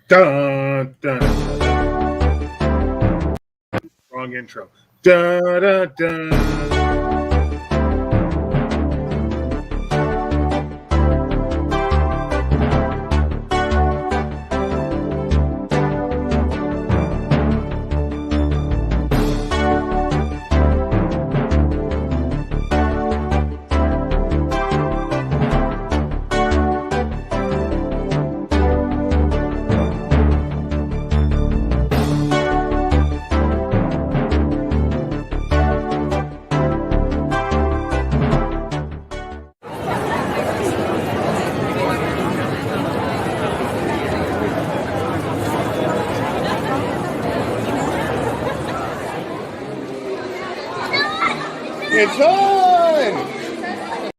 Dun, dun. Wrong intro. Dun, dun, dun. It's on!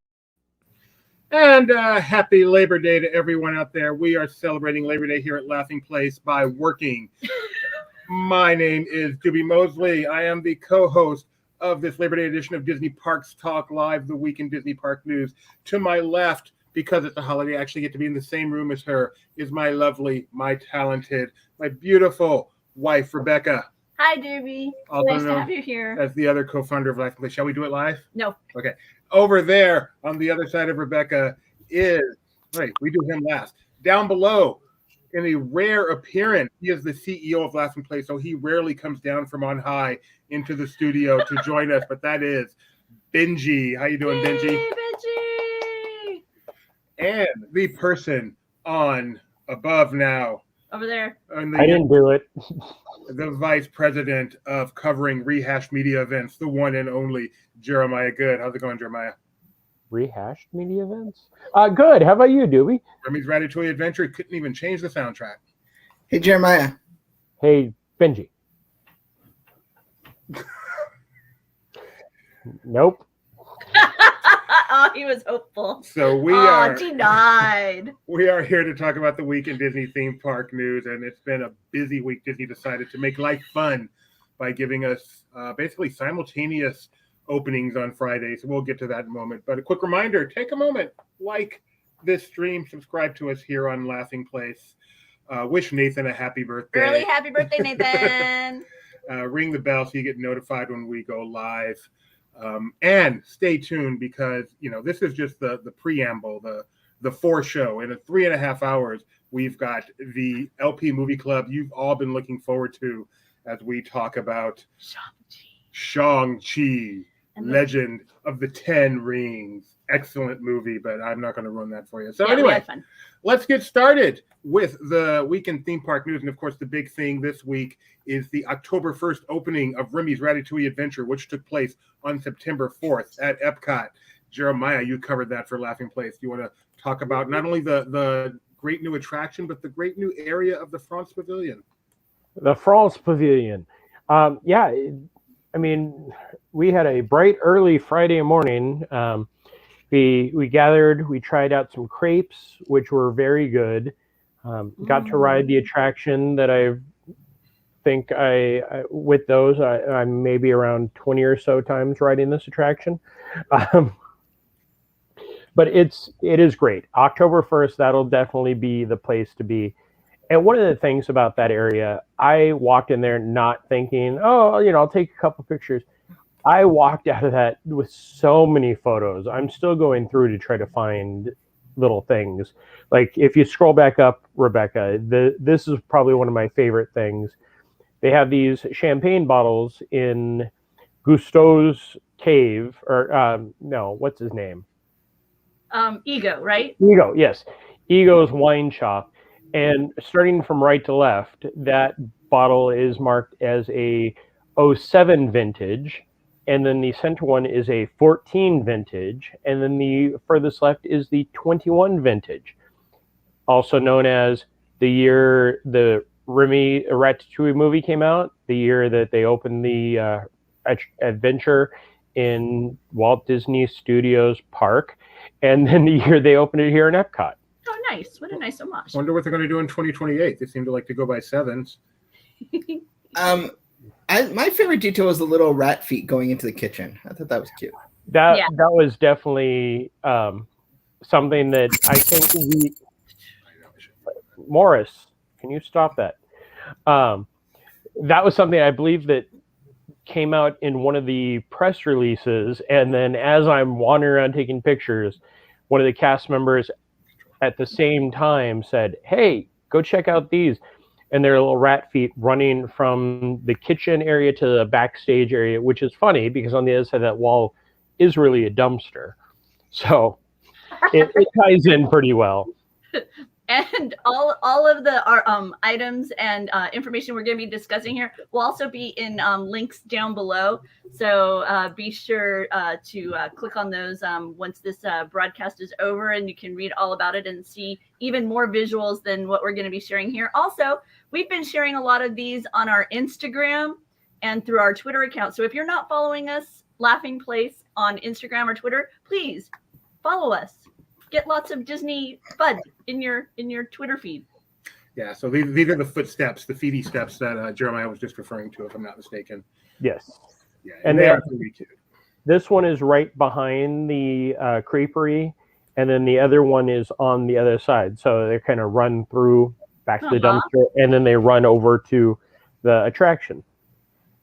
And happy Labor Day to everyone out there. We are celebrating Labor Day here at Laughing Place by working. My name is Doobie Mosley. I am the co-host of this Labor Day edition of Disney Parks Talk Live, the week in Disney Park news. To my left, because it's a holiday, I actually get to be in the same room as her, is my lovely, my talented, my beautiful wife, Rebecca. Hi, Doobie. Nice to have you here. As the other co-founder of Laughing Place. Shall we do it live? No. Okay. Over there on the other side of Rebecca is, wait, we do him last. Down below, in a rare appearance, he is the CEO of Laughing Place, so he rarely comes down from on high into the studio to join us, but that is Benji. How you doing, Benji? Benji! And the person on above now. Over there. I didn't do it. The vice president of covering rehashed media events, the one and only Jeremiah Good. How's it going, Jeremiah? Rehashed media events? Good. How about you, Doobie? Remy's Ratatouille Adventure couldn't even change the soundtrack. Hey, Jeremiah. Hey, Benji. Nope. Oh, he was hopeful. So we are denied. We are here to talk about the week in Disney theme park news, and it's been a busy week. Disney decided to make life fun by giving us basically simultaneous openings on Fridays. We'll get to that in a moment. But a quick reminder, take a moment, like this stream, subscribe to us here on Laughing Place. Wish Nathan a happy birthday. Early happy birthday, Nathan. Ring the bell so you get notified when we go live. And stay tuned because, you know, this is just the preamble, the foreshow. In 3.5 hours, we've got the LP Movie Club you've all been looking forward to as we talk about Shang-Chi, Legend of the Ten Rings. Excellent movie, but I'm not going to ruin that for you. So anyway, let's get started with the weekend theme park news. And of course, the big thing this week is the October 1st opening of Remy's Ratatouille Adventure, which took place on September 4th at EPCOT. Jeremiah, you covered that for Laughing Place. Do you want to talk about not only the great new attraction, but the great new area of the France Pavilion? The France Pavilion. Yeah, I mean, we had a bright early Friday morning. We gathered, we tried out some crepes, which were very good. Got to ride the attraction that I think with those, I'm maybe around 20 or so times riding this attraction. But it is great. October 1st, that'll definitely be the place to be. And one of the things about that area, I walked in there not thinking, oh, you know, I'll take a couple pictures. I walked out of that with so many photos. I'm still going through to try to find little things. Like if you scroll back up, Rebecca, this is probably one of my favorite things. They have these champagne bottles in Gusteau's cave, or no, what's his name? Ego, right? Ego, yes. Ego's wine shop. And starting from right to left, that bottle is marked as a 07 vintage. And then the center one is a 14 vintage. And then the furthest left is the 21 vintage. Also known as the year the Remy Ratatouille movie came out, the year that they opened the adventure in Walt Disney Studios Park, and then the year they opened it here in Epcot. Oh, nice. What a nice homage. Wonder what they're going to do in 2028. They seem to like to go by sevens. My favorite detail was the little rat feet going into the kitchen. I thought that was cute. That was definitely something that I think Morris Can you stop that? That was something I believe that came out in one of the press releases, and then as I'm wandering around taking pictures, one of the cast members at the same time said, "Hey, go check out these." And they're little rat feet running from the kitchen area to the backstage area, which is funny because on the other side of that wall is really a dumpster. So it ties in pretty well. And all of the items and information we're going to be discussing here will also be in links down below. So be sure to click on those once this broadcast is over, and you can read all about it and see even more visuals than what we're going to be sharing here. Also, we've been sharing a lot of these on our Instagram and through our Twitter account. So if you're not following us, Laughing Place, on Instagram or Twitter, please follow us. Get lots of Disney FUD in your Twitter feed. Yeah, so these are the footsteps, the feety steps that Jeremiah was just referring to, if I'm not mistaken. Yes. Yeah, And they are 32. This one is right behind the creperie, and then the other one is on the other side. So they kind of run through back to the dumpster, and then they run over to the attraction.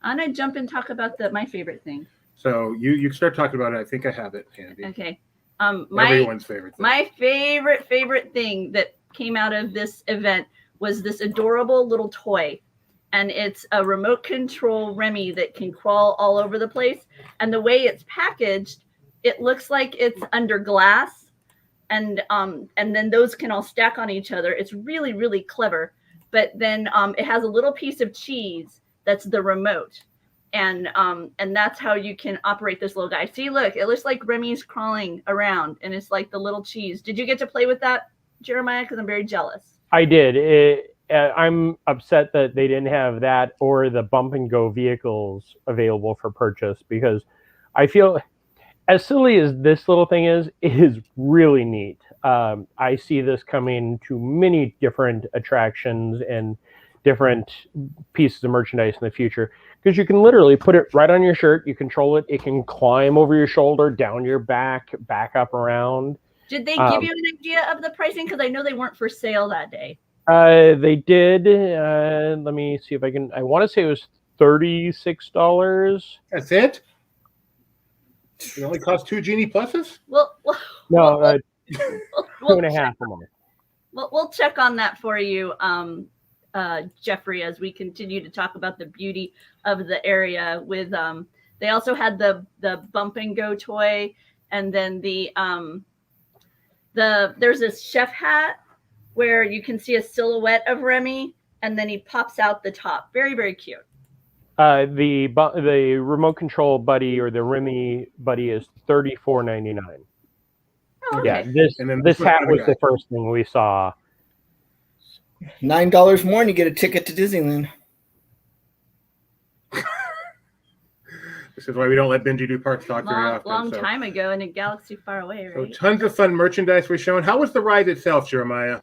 I'm going to jump and talk about my favorite thing. So you start talking about it. I think I have it handy. Okay. Everyone's favorite thing. My favorite thing that came out of this event was this adorable little toy. And it's a remote control Remy that can crawl all over the place. And the way it's packaged, it looks like it's under glass. And then those can all stack on each other. It's really, really clever. But then it has a little piece of cheese that's the remote. And that's how you can operate this little guy. See, look, it looks like Remy's crawling around, and it's like the little cheese. Did you get to play with that, Jeremiah? Because I'm very jealous. I did. I'm upset that they didn't have that or the bump and go vehicles available for purchase, because I feel, as silly as this little thing is, it is really neat. I see this coming to many different attractions and different pieces of merchandise in the future, because you can literally put it right on your shirt. You control it. It can climb over your shoulder, down your back up around. Did they give you an idea of the pricing? Because I know they weren't for sale that day. They did. Let me see if I can. I want to say it was $36. That's it? It only costs 2 Genie Pluses? No, 2.5 a month. We'll check on that for you, Jeffrey, as we continue to talk about the beauty of the area. With they also had the bump and go toy, and then there's this chef hat where you can see a silhouette of Remy, and then he pops out the top. Very, very cute. The remote control buddy, or the Remy buddy, is $34.99. Oh, okay. Yeah, this hat was the first thing we saw. $9 more and you get a ticket to Disneyland. This is why we don't let Benji do parks talk very often. Long time ago in a galaxy far away, right? So tons of fun merchandise we're showing. How was the ride itself, Jeremiah?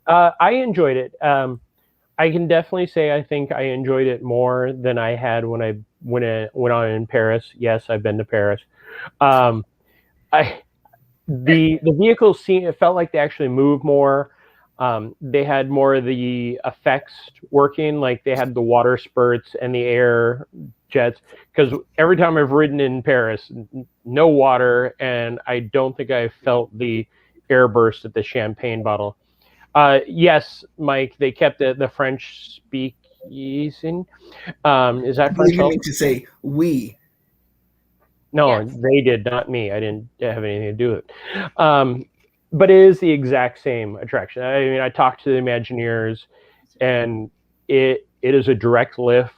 I enjoyed it. I can definitely say I think I enjoyed it more than I had when I went on in Paris. Yes, I've been to Paris. The vehicles it felt like they actually moved more. They had more of the effects working, like they had the water spurts and the air jets. Because every time I've ridden in Paris, no water, and I don't think I felt the air burst at the champagne bottle. Yes, Mike, they kept the French speaking. Is that French? You mean to say we? No, Yes. They did, not me. I didn't have anything to do with it. But it is the exact same attraction. I mean, I talked to the Imagineers, and it is a direct lift.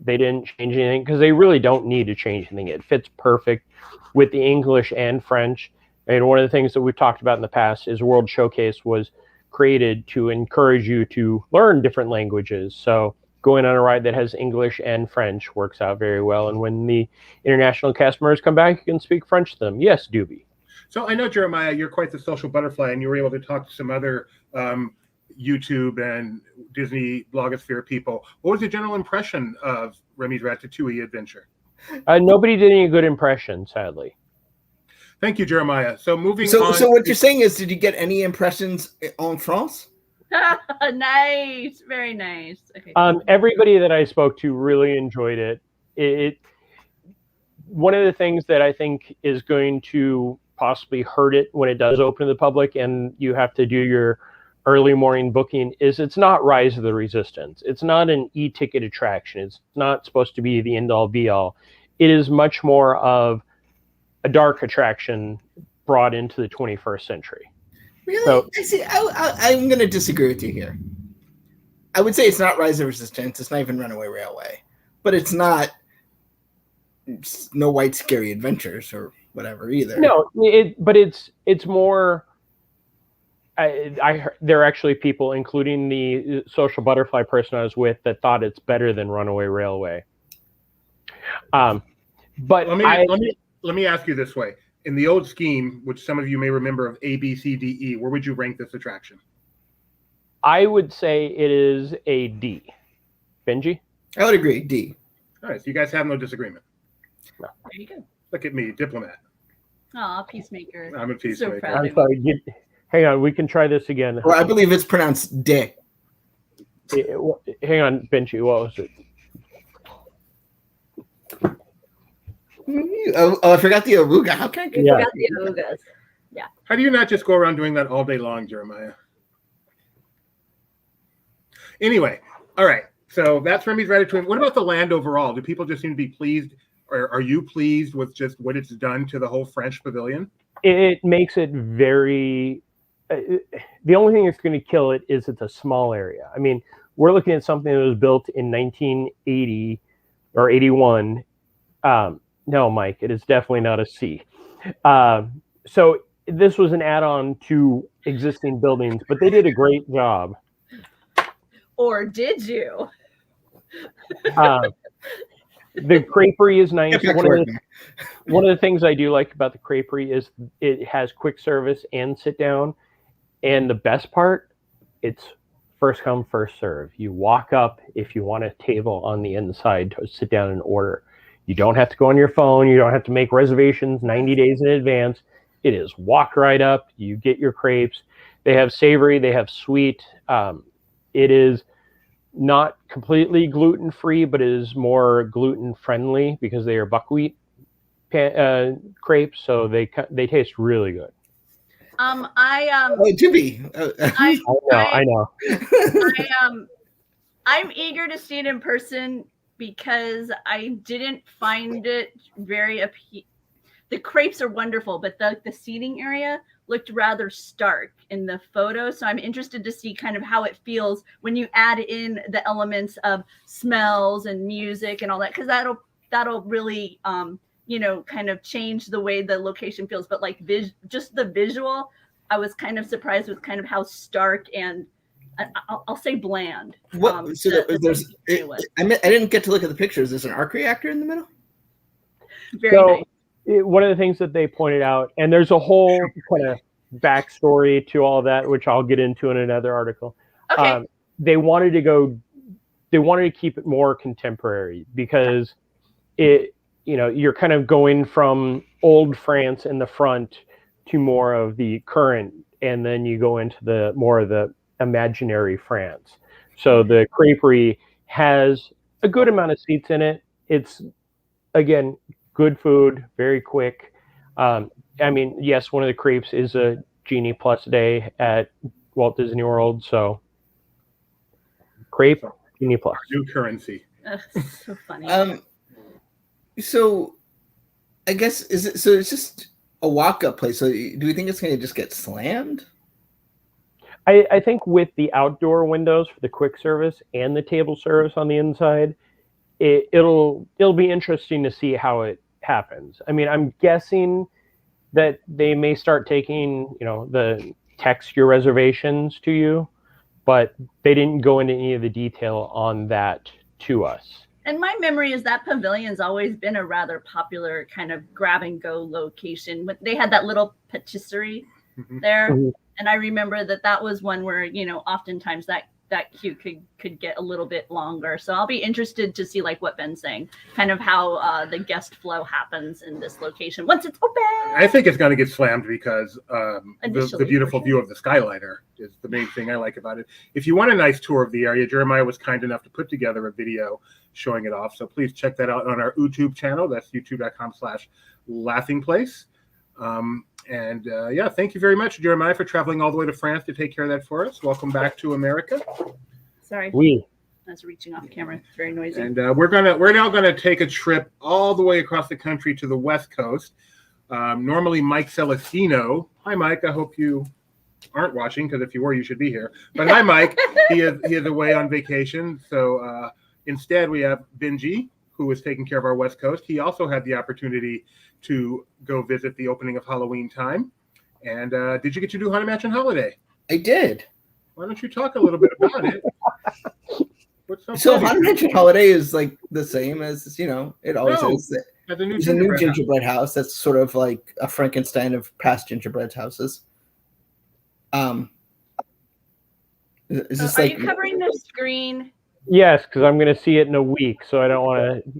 They didn't change anything because they really don't need to change anything. It fits perfect with the English and French. And one of the things that we've talked about in the past is World Showcase was created to encourage you to learn different languages. So going on a ride that has English and French works out very well. And when the international cast members come back, you can speak French to them. Yes, Doobie. So I know, Jeremiah, you're quite the social butterfly, and you were able to talk to some other YouTube and Disney blogosphere people. What was the general impression of Remy's Ratatouille adventure? Nobody did any good impression, sadly. Thank you, Jeremiah. So moving on. So what you're saying is, did you get any impressions en France? Nice, very nice. Okay. Everybody that I spoke to really enjoyed it. One of the things that I think is going to possibly hurt it when it does open to the public and you have to do your early morning booking is it's not Rise of the Resistance. It's not an e-ticket attraction. It's not supposed to be the end-all be-all. It is much more of a dark attraction brought into the 21st century. Really? So, I see. I'm going to disagree with you here. I would say it's not Rise of Resistance. It's not even Runaway Railway. But it's not Snow White Scary Adventures or whatever either. No, but it's more. There are actually people, including the social butterfly person I was with, that thought it's better than Runaway Railway. But let me ask you this way: in the old scheme, which some of you may remember of A, B, C, D, E, where would you rank this attraction? I would say it is a D. Benji? I would agree. D. All right, so you guys have no disagreement. There you go. Look at me, diplomat. Aw, peacemaker. I'm a peacemaker. So proud. I'm sorry. Hang on, we can try this again. Well, I believe it's pronounced D. Hang on, Benji, what was it? Oh, I forgot the Aruga. How can I get Yeah. Got the Oogas. How do you not just go around doing that all day long, Jeremiah? Anyway, all right. So that's Remy's Ratatouille. What about the land overall? Do people just seem to be pleased, or are you pleased with just what it's done to the whole French pavilion? It makes it very. The only thing that's going to kill it is it's a small area. I mean, we're looking at something that was built in 1980 or 81. No, Mike, it is definitely not a C. So this was an add-on to existing buildings, but they did a great job. Or did you? The creperie is nice. Get back to work, man. One of the things I do like about the creperie is it has quick service and sit down. And the best part, it's first come, first serve. You walk up if you want a table on the inside to sit down and order. You don't have to go on your phone. You don't have to make reservations 90 days in advance. It is walk right up. You get your crepes. They have savory. They have sweet. It is not completely gluten-free, but it is more gluten-friendly because they are buckwheat crepes. So they taste really good. Oh, to be. I know. I'm eager to see it in person because I didn't find it very the crepes are wonderful, but the seating area looked rather stark in the photo. So I'm interested to see kind of how it feels when you add in the elements of smells and music and all that, because that'll really kind of change the way the location feels. But like just the visual, I was kind of surprised with kind of how stark and I'll say bland. What? I didn't get to look at the pictures. There's an arc reactor in the middle. Very nice. One of the things that they pointed out, and there's a whole kind of backstory to all that, which I'll get into in another article. Okay. They wanted to keep it more contemporary because you're kind of going from old France in the front to more of the current, and then you go into the more of the imaginary France. So the creperie has a good amount of seats in it. It's, again, good food, very quick. I mean, yes, one of the crepes is a Genie Plus day at Walt Disney World. So crepe, Genie Plus. New currency. So funny. So I guess it's just a walk-up place. So do we think it's going to just get slammed? I think with the outdoor windows for the quick service and the table service on the inside, it'll be interesting to see how it happens. I mean, I'm guessing that they may start taking, the text your reservations to you, but they didn't go into any of the detail on that to us. And my memory is that pavilion's always been a rather popular kind of grab and go location. They had that little patisserie there. Mm-hmm. And I remember that was one where, oftentimes that that queue could get a little bit longer. So I'll be interested to see like what Ben's saying, kind of how the guest flow happens in this location once it's open. I think it's going to get slammed because the Initially, beautiful for view of the Skyliner is the main thing I like about it. If you want a nice tour of the area, Jeremiah was kind enough to put together a video showing it off. So please check that out on our YouTube channel. That's youtube.com/laughingplace. Yeah, thank you very much, Jeremiah, for traveling all the way to France to take care of that for us. Welcome back to America. Sorry. Oui. I was reaching off camera. It's very noisy. And we're now gonna take a trip all the way across the country to the West Coast. Normally, Mike Celestino. Hi, Mike. I hope you aren't watching, because if you were, you should be here. But hi, Mike. he is away on vacation. So instead, we have Benji, who is taking care of our West Coast. He also had the opportunity to go visit the opening of Halloween Time. And did you get to do Haunted Mansion Holiday? I did. Why don't you talk a little bit about it? What's So funny? Haunted Mansion Holiday is like the same as, it always No. is. Has a new It's a new gingerbread house. gingerbread house that's sort of like a Frankenstein of past gingerbread houses. Is this Are like you covering the screen? Yes, because I'm going to see it in a week, so I don't want to.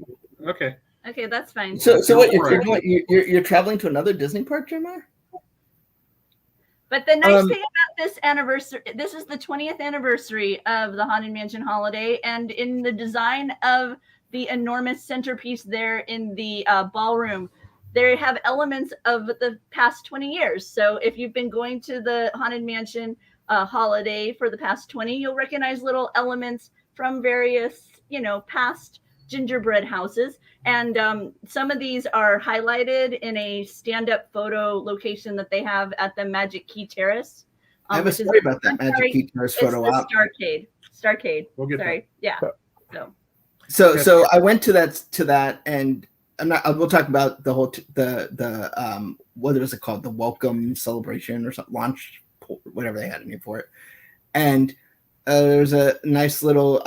Okay. Okay, that's fine. so what Right. you're traveling to another Disney park, Jeremiah? But the nice thing about this anniversary, this is the 20th anniversary of the Haunted Mansion Holiday, and in the design of the enormous centerpiece there in the ballroom, they have elements of the past 20 years. So if you've been going to the Haunted Mansion holiday for the past 20, you'll recognize little elements from various, past gingerbread houses. And some of these are highlighted in a stand-up photo location that they have at the Magic Key Terrace. I have a story about that Magic Key Terrace photo It's op. the Starcade. We'll get Sorry. Yeah. So I went to that, and we'll talk about the whole what is it called, the welcome celebration or something, launch, whatever they had a name for it. And there's a nice little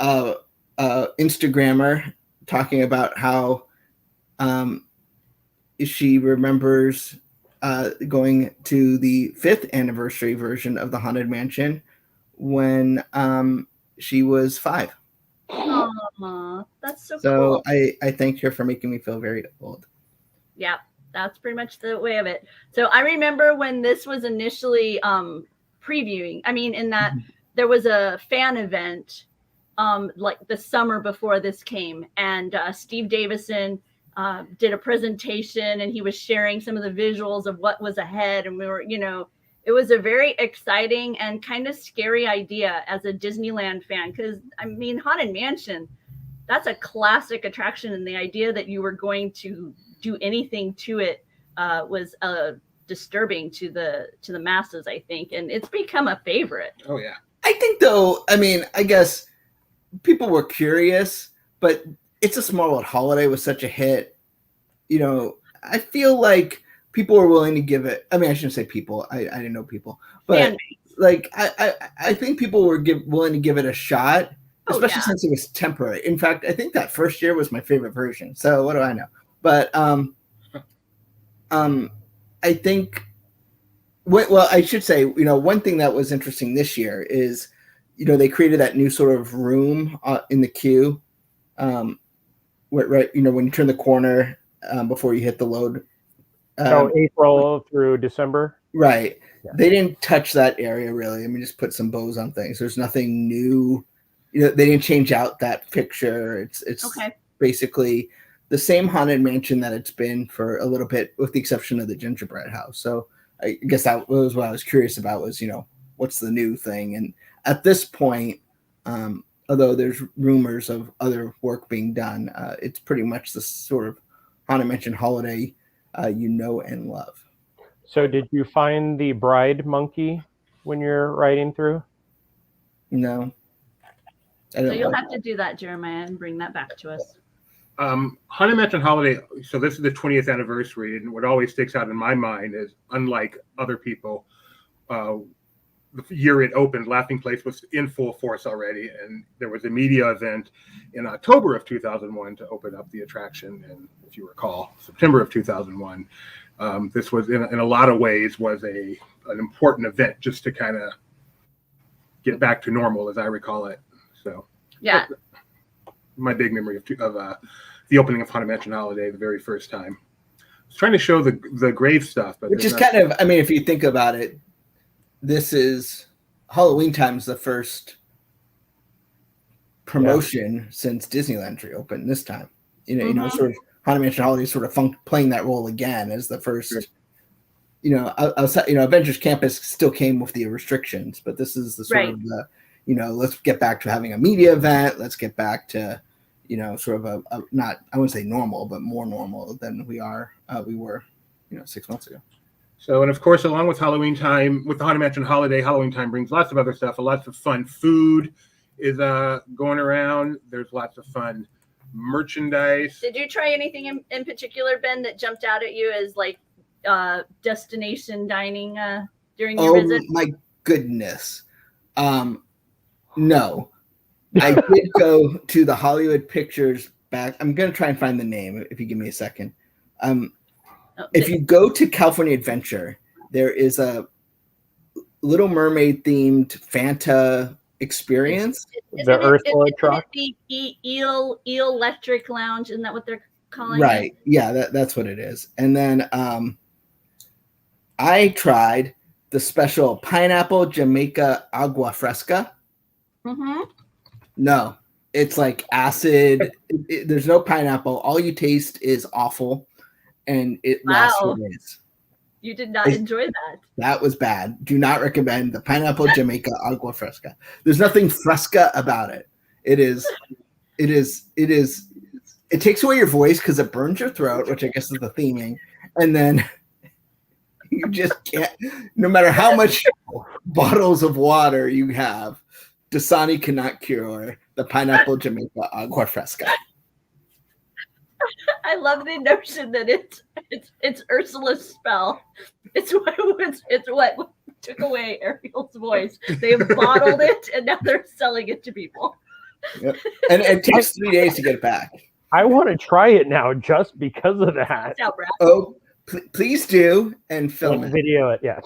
Instagrammer talking about how she remembers going to the 5th anniversary version of the Haunted Mansion when she was 5. Aww, that's so So cool. I thanked her for making me feel very old. Yeah, that's pretty much the way of it. So I remember when this was initially previewing. I mean, in that there was a fan event like the summer before this came, and Steve Davison did a presentation, and he was sharing some of the visuals of what was ahead, and we were, it was a very exciting and kind of scary idea as a Disneyland fan, because I mean, Haunted Mansion, that's a classic attraction, and the idea that you were going to do anything to it was disturbing to the masses, I think, and it's become a favorite. Oh yeah. I think though, I guess people were curious, but It's a Small World holiday was such a hit. I feel like people were willing to give it. I shouldn't say people. I didn't know people, but like I think people were willing to give it a shot, especially since it was temporary. In fact, I think that first year was my favorite version. So what do I know? But I think. Well, I should say, one thing that was interesting this year is, they created that new sort of room in the queue, right? When you turn the corner before you hit the load. April through December. Right. Yeah. They didn't touch that area really. Just put some bows on things. There's nothing new. They didn't change out that picture. It's Okay. basically the same Haunted Mansion that it's been for a little bit, with the exception of the gingerbread house. So I guess that was what I was curious about was, what's the new thing? And at this point, although there's rumors of other work being done, it's pretty much the sort of Haunted Mansion holiday and love. So did you find the bride monkey when you're riding through? No. So you'll have to do that, Jeremiah, and bring that back to us. Haunted Mansion Holiday, so this is the 20th anniversary, and what always sticks out in my mind is, unlike other people, the year it opened, Laughing Place was in full force already, and there was a media event in October of 2001 to open up the attraction, and if you recall, September of 2001. This was, in a lot of ways, was an important event just to kind of get back to normal, as I recall it. So Yeah. my big memory of the opening of Haunted Mansion Holiday the very first time. I was trying to show the grave stuff, but which is kind of, I mean, if you think about it, this is Halloween time's the first promotion since Disneyland reopened this time. You know, sort of Haunted Mansion Holiday sort of playing that role again as the first. Sure. You know, Avengers Campus still came with the restrictions, but this is the sort of the, you know, let's get back to having a media event. Let's get back to, you know, sort of a not, I wouldn't say normal, but more normal than we were, you know, 6 months ago. So, and of course, along with Halloween time, with the Haunted Mansion Holiday, Halloween time brings lots of other stuff. Lots of fun food is going around. There's lots of fun merchandise. Did you try anything in particular, Ben, that jumped out at you as like destination dining during your visit? Oh my goodness. No. I did go to the Hollywood Pictures back. I'm going to try and find the name if you give me a second. If you go to California Adventure, there is a Little Mermaid themed Fanta experience. The Ursula truck. The Eel Electric Lounge, isn't that what they're calling Right. it? Yeah, that's what it is. And then I tried the special pineapple Jamaica agua fresca. Mm-hmm. No, it's like acid. There's no pineapple. All you taste is awful, and it lasts for days. You did not enjoy that. That was bad. Do not recommend the pineapple Jamaica agua fresca. There's nothing fresca about it. It takes away your voice because it burns your throat, which I guess is the theming, and then you just can't. No matter how much bottles of water you have, Dasani cannot cure the pineapple Jamaica agua fresca. I love the notion that it's Ursula's spell. It's what took away Ariel's voice. They have bottled it and now they're selling it to people. Yep. And it takes 3 days to get it back. I want to try it now just because of that. Oh, please do and film it. Video it, yeah.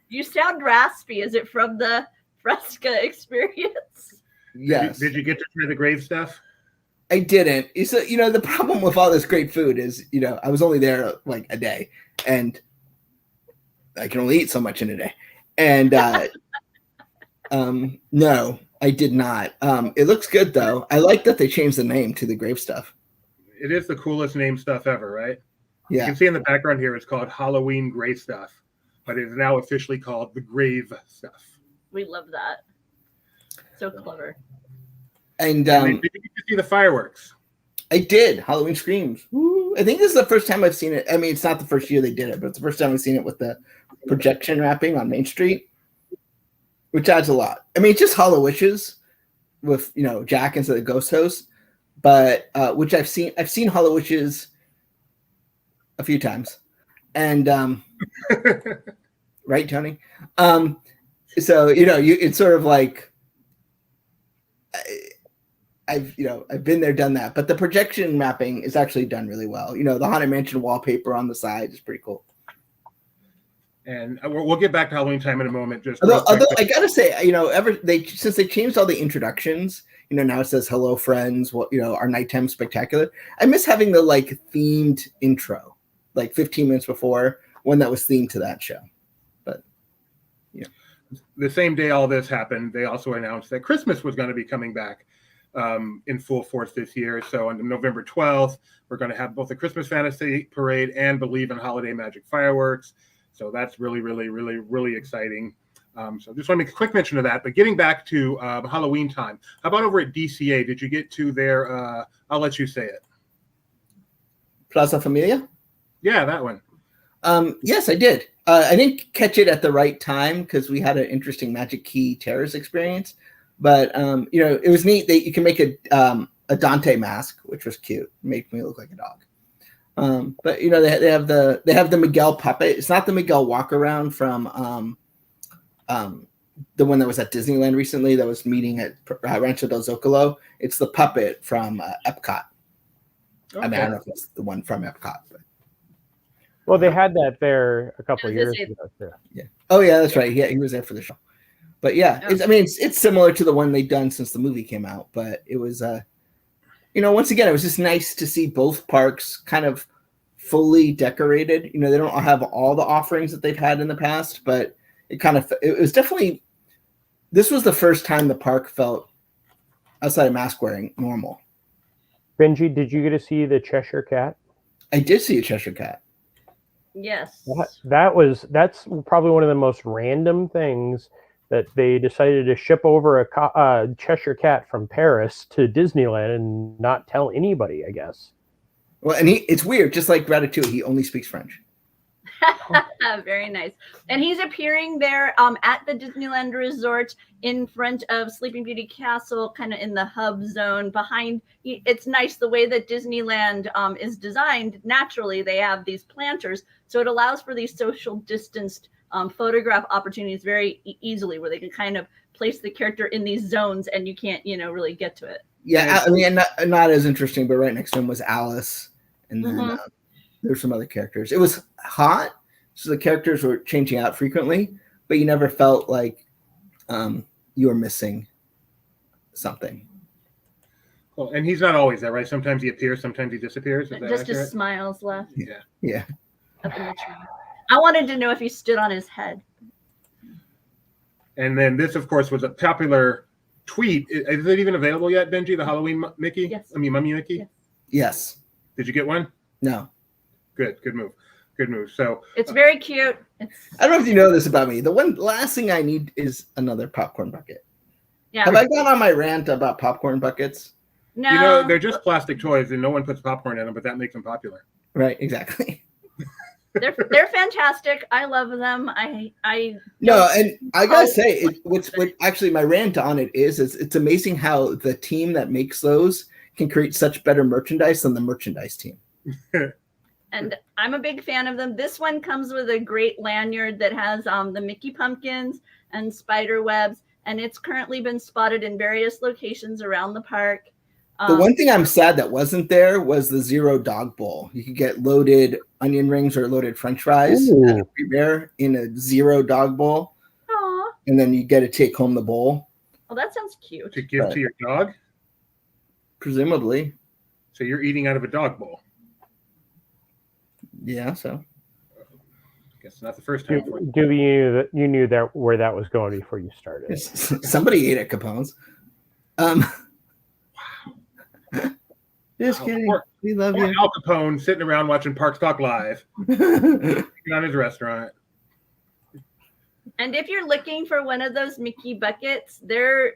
You sound raspy. Is it from the Fresca experience? Yes. Did you get to try the grave stuff? I didn't. So, you know, the problem with all this great food is, you know, I was only there like a day, and I can only eat so much in a day. And no, I did not. It looks good though. I like that they changed the name to the grave stuff. It is the coolest name stuff ever, right? Yeah. You can see in the background here, it's called Halloween Grave Stuff, but it is now officially called the Grave Stuff. We love that. So clever. And did you get to see the fireworks? I did. Halloween Screams. Woo. I think this is the first time I've seen it. I mean, it's not the first year they did it, but it's the first time I've seen it with the projection wrapping on Main Street, which adds a lot. I mean, it's just Hollow Witches with, you know, Jack instead of Ghost Host, but which I've seen Hollow Witches a few times, and right, Tony. So you know, it's sort of like I've been there, done that, but the projection mapping is actually done really well. You know, the Haunted Mansion wallpaper on the side is pretty cool. And we'll get back to Halloween time in a moment. Just although I gotta say, you know, since they changed all the introductions, you know, now it says "Hello, friends." What, you know, our nighttime spectacular. I miss having the like themed intro, like 15 minutes before, one that was themed to that show. But yeah, the same day all this happened, they also announced that Christmas was going to be coming back in full force this year. So on November 12th, we're going to have both the Christmas Fantasy Parade and Believe in Holiday Magic Fireworks. So that's really, really, really, really exciting. So just want to make a quick mention of that. But getting back to Halloween time, how about over at DCA? Did you get to their, I'll let you say it. Plaza Familia? Yeah, that one. Yes, I did. I didn't catch it at the right time because we had an interesting Magic Key terrace experience. But you know, it was neat that you can make a Dante mask, which was cute. It made me look like a dog. But you know, they have the Miguel puppet. It's not the Miguel walk around from the one that was at Disneyland recently that was meeting at Rancho del Zocalo. It's the puppet from EPCOT. Okay. I mean, I don't know if it's the one from EPCOT. But. Well, they had that there a couple of years ago. Yeah. Oh yeah, that's right. Yeah, he was there for the show. But yeah, Oh. it's similar to the one they've done since the movie came out. But it was, once again, it was just nice to see both parks kind of fully decorated. They don't have all the offerings that they've had in the past, but it was definitely, this was the first time the park felt, outside of mask wearing, normal. Benji, did you get to see the Cheshire Cat? I did see a Cheshire Cat. Yes. That's probably one of the most random things that they decided to ship over a Cheshire Cat from Paris to Disneyland and not tell anybody, I guess. Well, and it's weird, just like Ratatouille, he only speaks French. Very nice. And he's appearing there at the Disneyland Resort in front of Sleeping Beauty Castle, kind of in the hub zone behind. It's nice the way that Disneyland is designed. Naturally, they have these planters, so it allows for these social distanced photograph opportunities very easily, where they can kind of place the character in these zones and you can't, really get to it. Yeah, I mean, not as interesting, but right next to him was Alice, and then there's some other characters. It was hot, so the characters were changing out frequently, but you never felt like you were missing something. Well, and he's not always there, right? Sometimes he appears, sometimes he disappears. Is that Just accurate? his smiles left Yeah. up in the tree. I wanted to know if he stood on his head. And then this, of course, was a popular tweet. Is it even available yet, Benji? The Halloween Mickey? Yes. I mean, Mummy Mickey? Yes. Yes. Did you get one? No. Good move. Good move. So It's very cute. I don't know if you know this about me. The last thing I need is another popcorn bucket. Yeah. Have I gone on my rant about popcorn buckets? No. they're just plastic toys, and no one puts popcorn in them, but that makes them popular. Right, exactly. They're fantastic. I love them. I No, and I gotta say, what actually my rant on it is it's amazing how the team that makes those can create such better merchandise than the merchandise team. And I'm a big fan of them. This one comes with a great lanyard that has the Mickey pumpkins and spider webs, and it's currently been spotted in various locations around the park. The one thing I'm sad that wasn't there was the Zero Dog Bowl. You could get loaded onion rings or loaded French fries at a Premier in a Zero Dog Bowl. Aw. And then you get to take home the bowl. Well, that sounds cute. To give to your dog? Presumably. So you're eating out of a dog bowl. Yeah, so. Guess not the first time for you. Do you knew that where that was going before you started? Somebody ate at Capone's. Just kidding. We love you. Al Capone sitting around watching Parks Talk Live on his restaurant. And if you're looking for one of those Mickey buckets, they're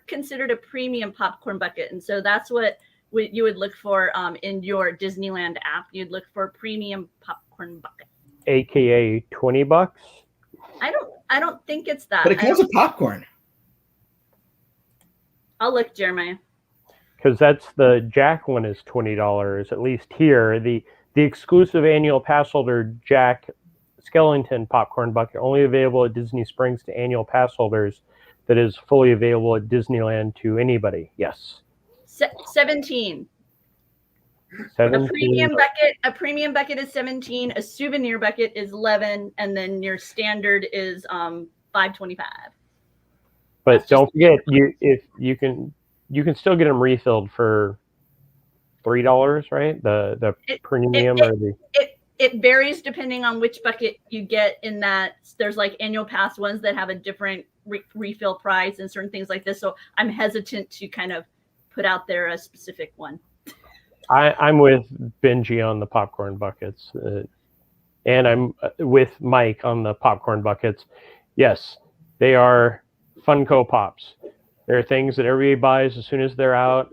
considered a premium popcorn bucket, and so that's what you would look for in your Disneyland app. You'd look for a premium popcorn bucket, AKA $20. I don't think it's that. But it comes with popcorn. I'll look, Jeremiah. Because that's the Jack one is $20, at least here. The exclusive annual pass holder Jack Skellington popcorn bucket only available at Disney Springs to annual pass holders. That is fully available at Disneyland to anybody. Yes. 17. 17. A premium bucket is 17. A souvenir bucket is 11, and then your standard is $5.25. But don't forget, you can still get them refilled for $3, right? The premium or the. It varies depending on which bucket you get. In that there's like annual pass ones that have a different refill price and certain things like this. So I'm hesitant to kind of put out there a specific one. I'm with Benji on the popcorn buckets, and I'm with Mike on the popcorn buckets. Yes, they are Funko Pops. They're things that everybody buys as soon as they're out.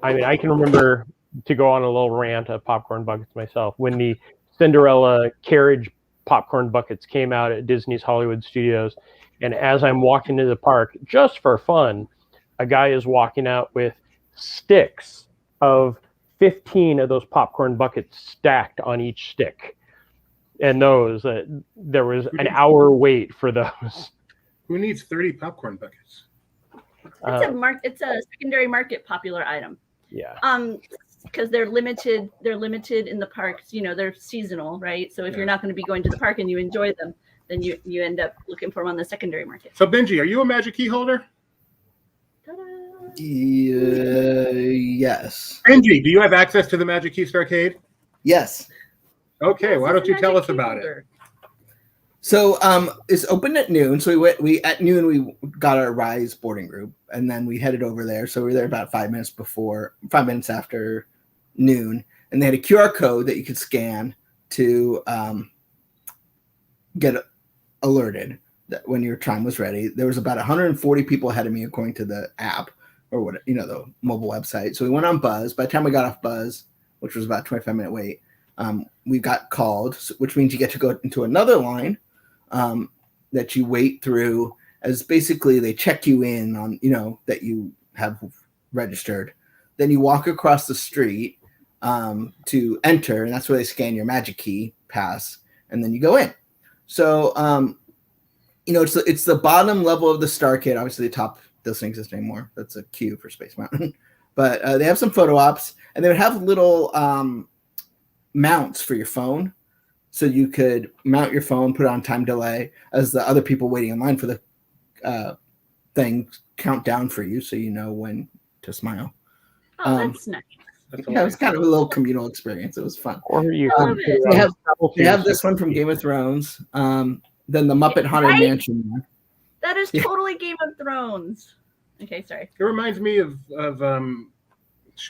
I mean, I can remember, to go on a little rant of popcorn buckets myself, when the Cinderella carriage popcorn buckets came out at Disney's Hollywood Studios, and as I'm walking to the park, just for fun, a guy is walking out with sticks of 15 of those popcorn buckets stacked on each stick. And those, there was an hour wait for those. Who needs 30 popcorn buckets? It's a secondary market popular item. Yeah. Because they're limited in the parks. They're seasonal, right? So if you're not going to be going to the park and you enjoy them, then you end up looking for them on the secondary market. So Benji, are you a magic key holder? Ta-da. Yes. Benji, do you have access to the Magic Key Starcade? Yes. Okay, Yes, why it's don't a you tell magic us key about it? holder. So it's open at noon. So we at noon we got our Rise boarding group, and then we headed over there. So we were there about 5 minutes after noon, and they had a QR code that you could scan to get alerted that when your time was ready. There was about 140 people ahead of me according to the app or what, the mobile website. So we went on Buzz. By the time we got off Buzz, which was about a 25-minute wait, we got called, which means you get to go into another line that you wait through, as basically they check you in on, that you have registered. Then you walk across the street to enter, and that's where they scan your Magic Key pass, and then you go in. So, it's the bottom level of the Starcade. Obviously, the top doesn't exist anymore. That's a queue for Space Mountain. But they have some photo ops, and they would have little mounts for your phone. So you could mount your phone, put it on time delay, as the other people waiting in line for the thing count down for you, so you know when to smile. Oh, that's nice. Yeah, it was kind of a little communal experience. It was fun. Or you love can it. They have this one from Game of Thrones. Then the Muppet Haunted Right? Mansion one. That is totally Game of Thrones. Okay, sorry. It reminds me of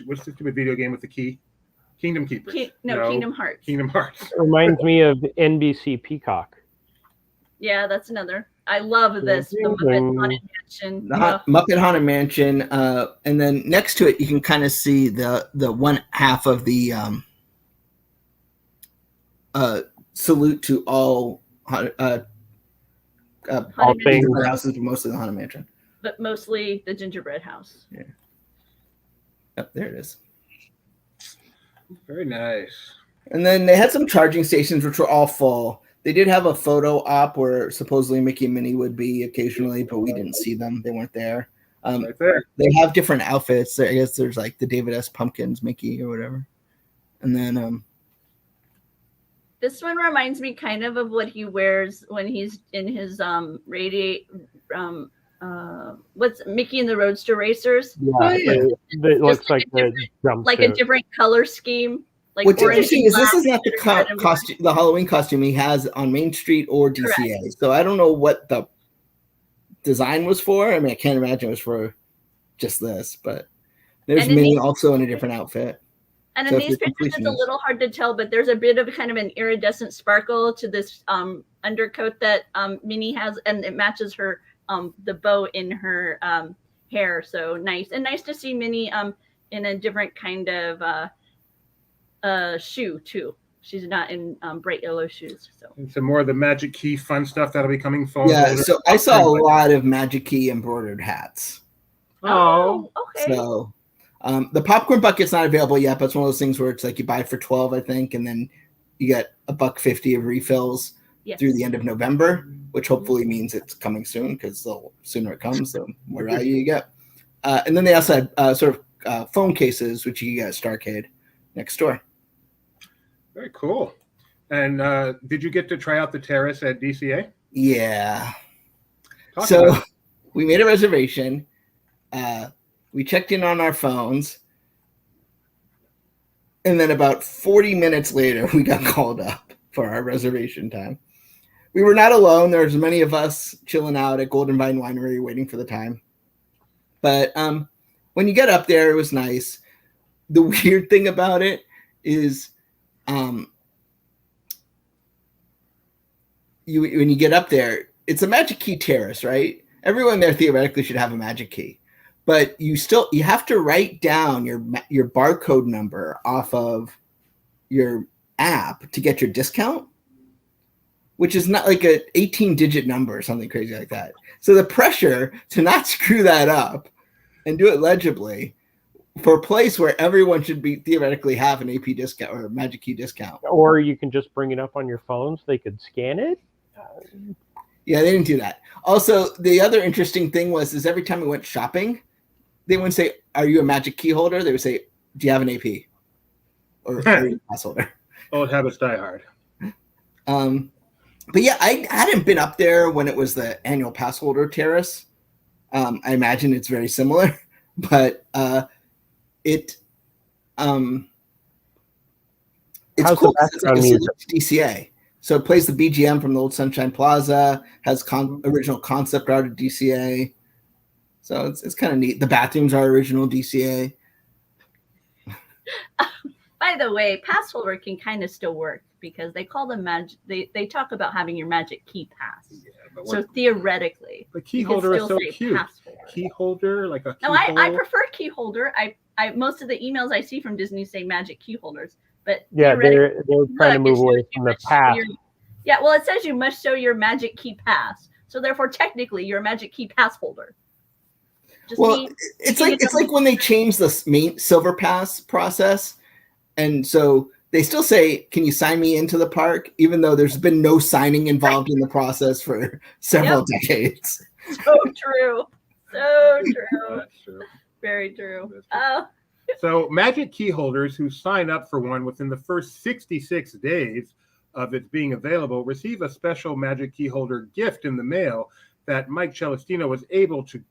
what's the stupid video game with the key? Kingdom Keepers. Kingdom Hearts. Kingdom Hearts. It reminds me of NBC Peacock. Yeah, that's another. I love this. The Muppet Haunted Mansion. Muppet Haunted Mansion, and then next to it, you can kind of see the one half of the salute to all things. houses, but mostly the Haunted Mansion. But mostly the gingerbread house. Yeah. Oh, there it is. Very nice. And then they had some charging stations, which were all full. They did have a photo op where supposedly Mickey and Minnie would be occasionally, but we didn't see them. They weren't there. Right there. They have different outfits. I guess there's like the David S. Pumpkins Mickey or whatever. And then This one reminds me kind of what he wears when he's in his what's Mickey and the Roadster Racers? Yeah, it looks like the jumpsuit. Like a different color scheme. Like what's orange interesting and is this black is not the and red and costume, the Halloween costume he has on Main Street or DCA. Correct. So I don't know what the design was for. I mean, I can't imagine it was for just this, but there's Minnie also in a different outfit. And in these pictures, it's a little hard to tell, but there's a bit of kind of an iridescent sparkle to this undercoat that Minnie has, and it matches her the bow in her hair. So nice, and nice to see Minnie in a different kind of shoe too. She's not in bright yellow shoes. So And some more of the Magic Key fun stuff that'll be coming phone Yeah, holders. so I saw a lot of Magic Key embroidered hats. oh okay. So the popcorn bucket's not available yet, but it's one of those things where it's like you buy it for $12, I think, and then you get $1.50 of refills through the end of November, which hopefully means it's coming soon, because the sooner it comes, the more value you get. And then they also had phone cases, which you can get at Starcade next door. Very cool. And did you get to try out the terrace at DCA? Yeah. Talk So about it. we made a reservation. We checked in on our phones. And then about 40 minutes later, we got called up for our reservation time. We were not alone. There was many of us chilling out at Golden Vine Winery waiting for the time. But when you get up there, it was nice. The weird thing about it is when you get up there, it's a Magic Key terrace, right? Everyone there theoretically should have a Magic Key. But you have to write down your barcode number off of your app to get your discount, which is not like a 18-digit number or something crazy like that. So the pressure to not screw that up and do it legibly for a place where everyone should be theoretically have an AP discount or a Magic Key discount. Or you can just bring it up on your phone so they could scan it. Yeah, they didn't do that. Also, the other interesting thing is every time we went shopping, they wouldn't say, "Are you a Magic Key holder?" They would say, "Do you have an AP?" Or "Are you a pass holder?" Old habits die hard. But yeah, I hadn't been up there when it was the annual pass holder terrace. I imagine it's very similar, but it's How's cool. the background It's music? DCA. So it plays the BGM from the old Sunshine Plaza, has original concept art of DCA. So it's kind of neat. The bathrooms are original DCA. By the way, pass holder can kind of still work because they call them they talk about having your magic key pass. Yeah, but So theoretically, the key you can holder is still so say cute. pass holder. Key holder, like a key No, I hole. prefer key holder. I most of the emails I see from Disney say magic key holders, but Yeah, theoretically, they're trying to look, it move away shows you from the must show pass. yeah, well, it says you must show your magic key pass. So therefore, technically, you're a magic key pass holder. Just Well, it's like when they changed the main silver pass process, and so they still say, "Can you sign me into the park?" Even though there's been no signing involved in the process for several decades. so true. So true. That's true. Very true. That's true. Oh, So magic key holders who sign up for one within the first 66 days of it being available receive a special magic key holder gift in the mail that Mike Celestino was able to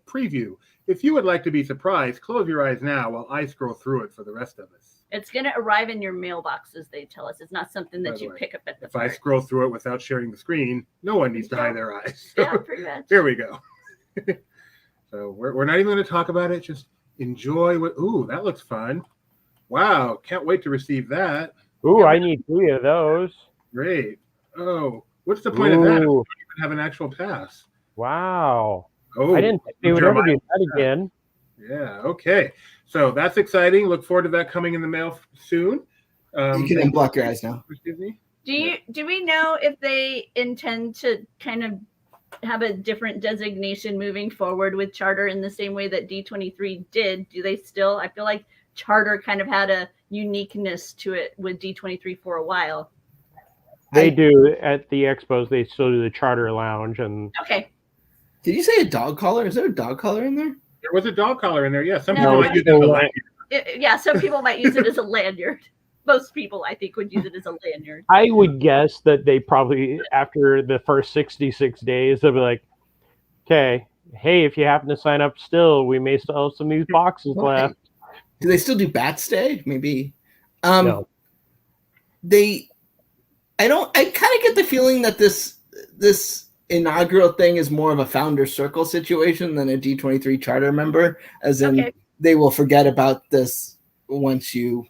preview. If you would like to be surprised, close your eyes now while I scroll through it for the rest of us. it's going to arrive in your mailboxes, they tell us. It's not something By that the you way, pick up at the If I park. scroll through it without sharing the screen, no one needs to hide their eyes. Yeah, pretty much. Here we go. So we're not even going to talk about it. Just enjoy what. Ooh, that looks fun. Wow, can't wait to receive that. Ooh, I need 3 of those. Great. Oh, what's the point of that? If you Ooh, don't even have an actual pass. wow. Oh, I didn't think they would ever Jeremiah. do that again. Yeah. Okay. So that's exciting. Look forward to that coming in the mail soon. You can unblock your eyes now. Disney. Do we know if they intend to kind of have a different designation moving forward with charter in the same way that D23 did? Do they still? I feel like charter kind of had a uniqueness to it with D23 for a while. They do at the expos. They still do the charter lounge, and Okay. Did you say a dog collar? Is there a dog collar in there? There was a dog collar in there. Yeah. Some No. people might use it as a lanyard. Yeah, some people might use it as a lanyard. Most people, I think, would use it as a lanyard. I would guess that they probably, after the first 66 days, they'll be like, okay, hey, if you happen to sign up still, we may still have some of these boxes left. Do they still do bat stay? Maybe. No. I kind of get the feeling that this inaugural thing is more of a founder circle situation than a D23 charter member, as in Okay. they will forget about this once you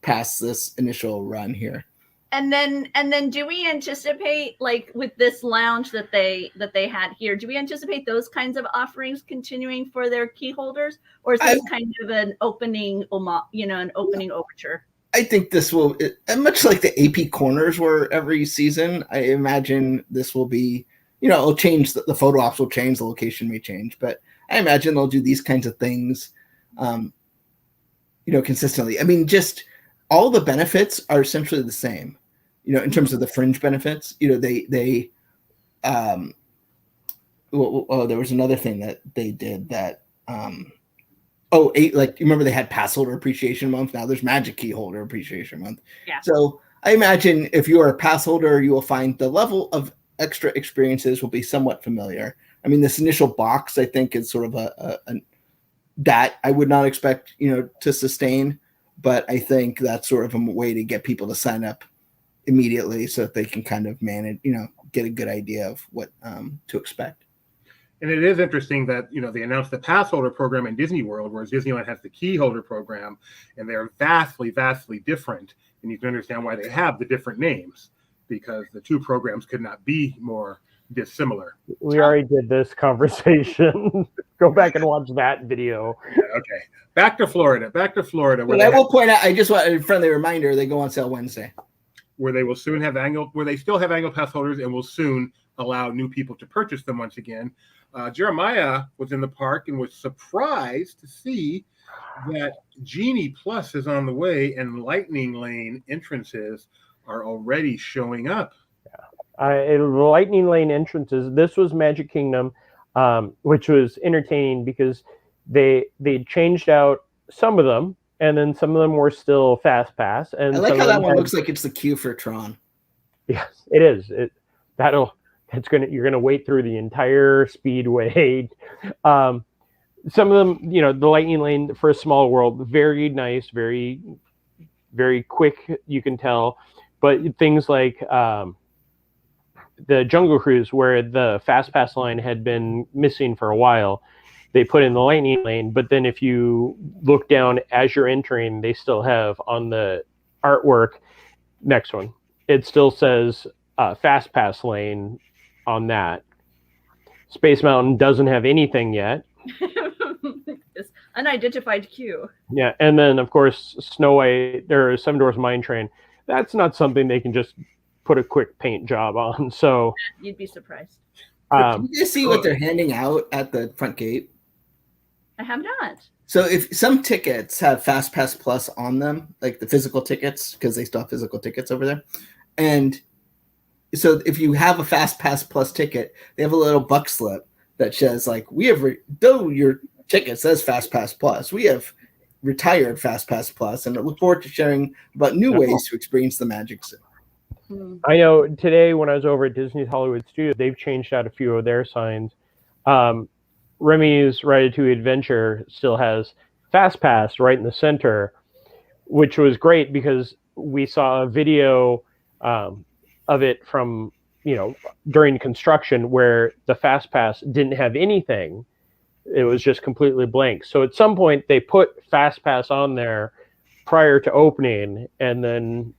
pass this initial run here. And then do we anticipate, like with this lounge that they had here, do we anticipate those kinds of offerings continuing for their key holders, or is this kind of an opening overture? I think this will, much like the AP corners were every season, I imagine this will be, it'll change, the photo ops will change, the location may change, but I imagine they'll do these kinds of things, consistently. I mean, just all the benefits are essentially the same, in terms of the fringe benefits. There was another thing that they did that, you remember they had pass holder appreciation month. Now there's magic key holder appreciation month. Yeah. So I imagine if you are a pass holder, you will find the level of extra experiences will be somewhat familiar. I mean, this initial box, I think, is sort of that I would not expect, to sustain, but I think that's sort of a way to get people to sign up immediately so that they can kind of manage, get a good idea of what to expect. And it is interesting that, they announced the pass holder program in Disney World, whereas Disneyland has the key holder program, and they're vastly, vastly different. And you can understand why they have the different names, because the two programs could not be more dissimilar. We already did this conversation. Go back and watch that video. Okay. Back to Florida. But I will point out, I just want a friendly reminder, they go on sale Wednesday. Where they will soon have where they still have annual pass holders and will soon allow new people to purchase them once again. Jeremiah was in the park and was surprised to see that Genie Plus is on the way and Lightning Lane entrances are already showing up. Lightning Lane entrances. This was Magic Kingdom, which was entertaining because they changed out some of them, and then some of them were still Fast Pass. And I like some how of that them one had, looks like it's the queue for Tron. Yes, it is. You're gonna wait through the entire speedway. Some of them, the lightning lane for a small world, very nice, very, very quick. You can tell, but things like the Jungle Cruise, where the fast pass line had been missing for a while, they put in the lightning lane. But then if you look down as you're entering, they still have on the artwork, next one, it still says fast pass lane on that. Space Mountain doesn't have anything yet. This unidentified queue. Yeah, and then of course Snow White, there is Seven Dwarfs Mine Train. That's not something they can just put a quick paint job on. So you'd be surprised. Can you see what they're handing out at the front gate? I have not. So if some tickets have Fast Pass Plus on them, like the physical tickets, because they still have physical tickets over there, and so if you have a Fast Pass Plus ticket, they have a little buck slip that says like, we have though your ticket says Fast Pass Plus, we have retired Fast Pass Plus, and I look forward to sharing about new ways to experience the magic zone. I know today when I was over at Disney's Hollywood Studios, they've changed out a few of their signs. Remy's Ratatouille Adventure still has Fast Pass right in the center, which was great because we saw a video of it from, during construction where the Fast Pass didn't have anything. It was just completely blank. So at some point they put Fast Pass on there prior to opening, and then,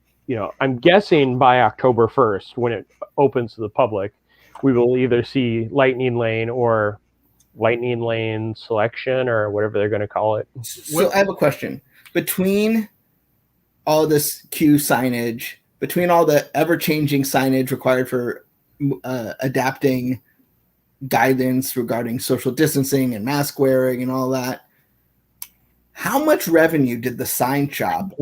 I'm guessing by October 1st, when it opens to the public, we will either see Lightning Lane or Lightning Lane Selection or whatever they're going to call it. So I have a question. Between all this queue signage, between all the ever-changing signage required for adapting guidance regarding social distancing and mask wearing and all that, how much revenue did the sign shop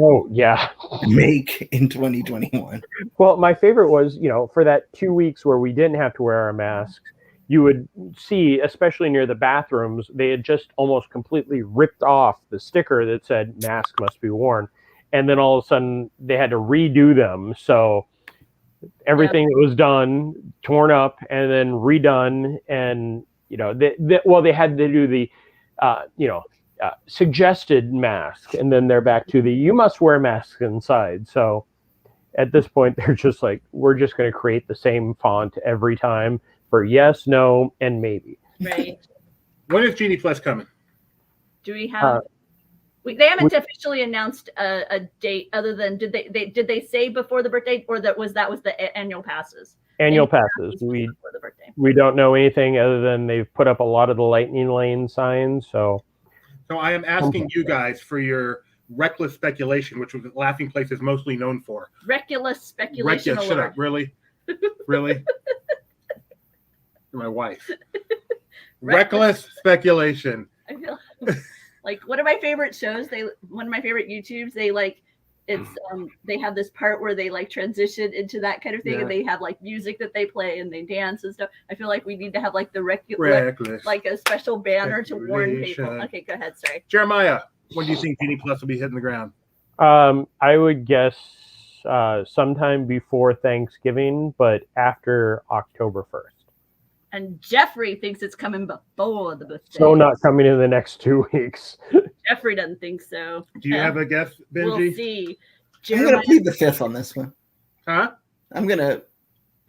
make in 2021? Well, my favorite was, for that 2 weeks where we didn't have to wear our masks, you would see, especially near the bathrooms, they had just almost completely ripped off the sticker that said mask must be worn. And then all of a sudden they had to redo them. So everything that was done, torn up and then redone. And, they had to do the, suggested mask. And then they're back to the, you must wear masks inside. So at this point, they're just like, we're just going to create the same font every time for yes, no, and maybe. Right. When is Genie Plus coming? Do we have? They haven't officially announced a date. Other than did they say before the birthday, or that was the annual passes? Annual passes. Before the birthday. We don't know anything other than they've put up a lot of the Lightning Lane signs. So I am asking you guys for your reckless speculation, which was Laughing Place is mostly known for. Reckless speculation. Shut up! Really? Really? My wife. Reckless speculation. I feel like one of my favorite shows. One of my favorite YouTubes. They have this part where they like transition into that kind of thing, and they have like music that they play and they dance and stuff. I feel like we need to have like the reckless, like a special banner to warn people. Okay, go ahead. Sorry, Jeremiah. When do you think Genie Plus will be hitting the ground? I would guess sometime before Thanksgiving, but after October 1st. And Jeffrey thinks it's coming before the birthday. So not coming in the next 2 weeks. Jeffrey doesn't think so. Do you have a guess, Benji? We'll see. I'm going to plead the fifth on this one. Huh? I'm going to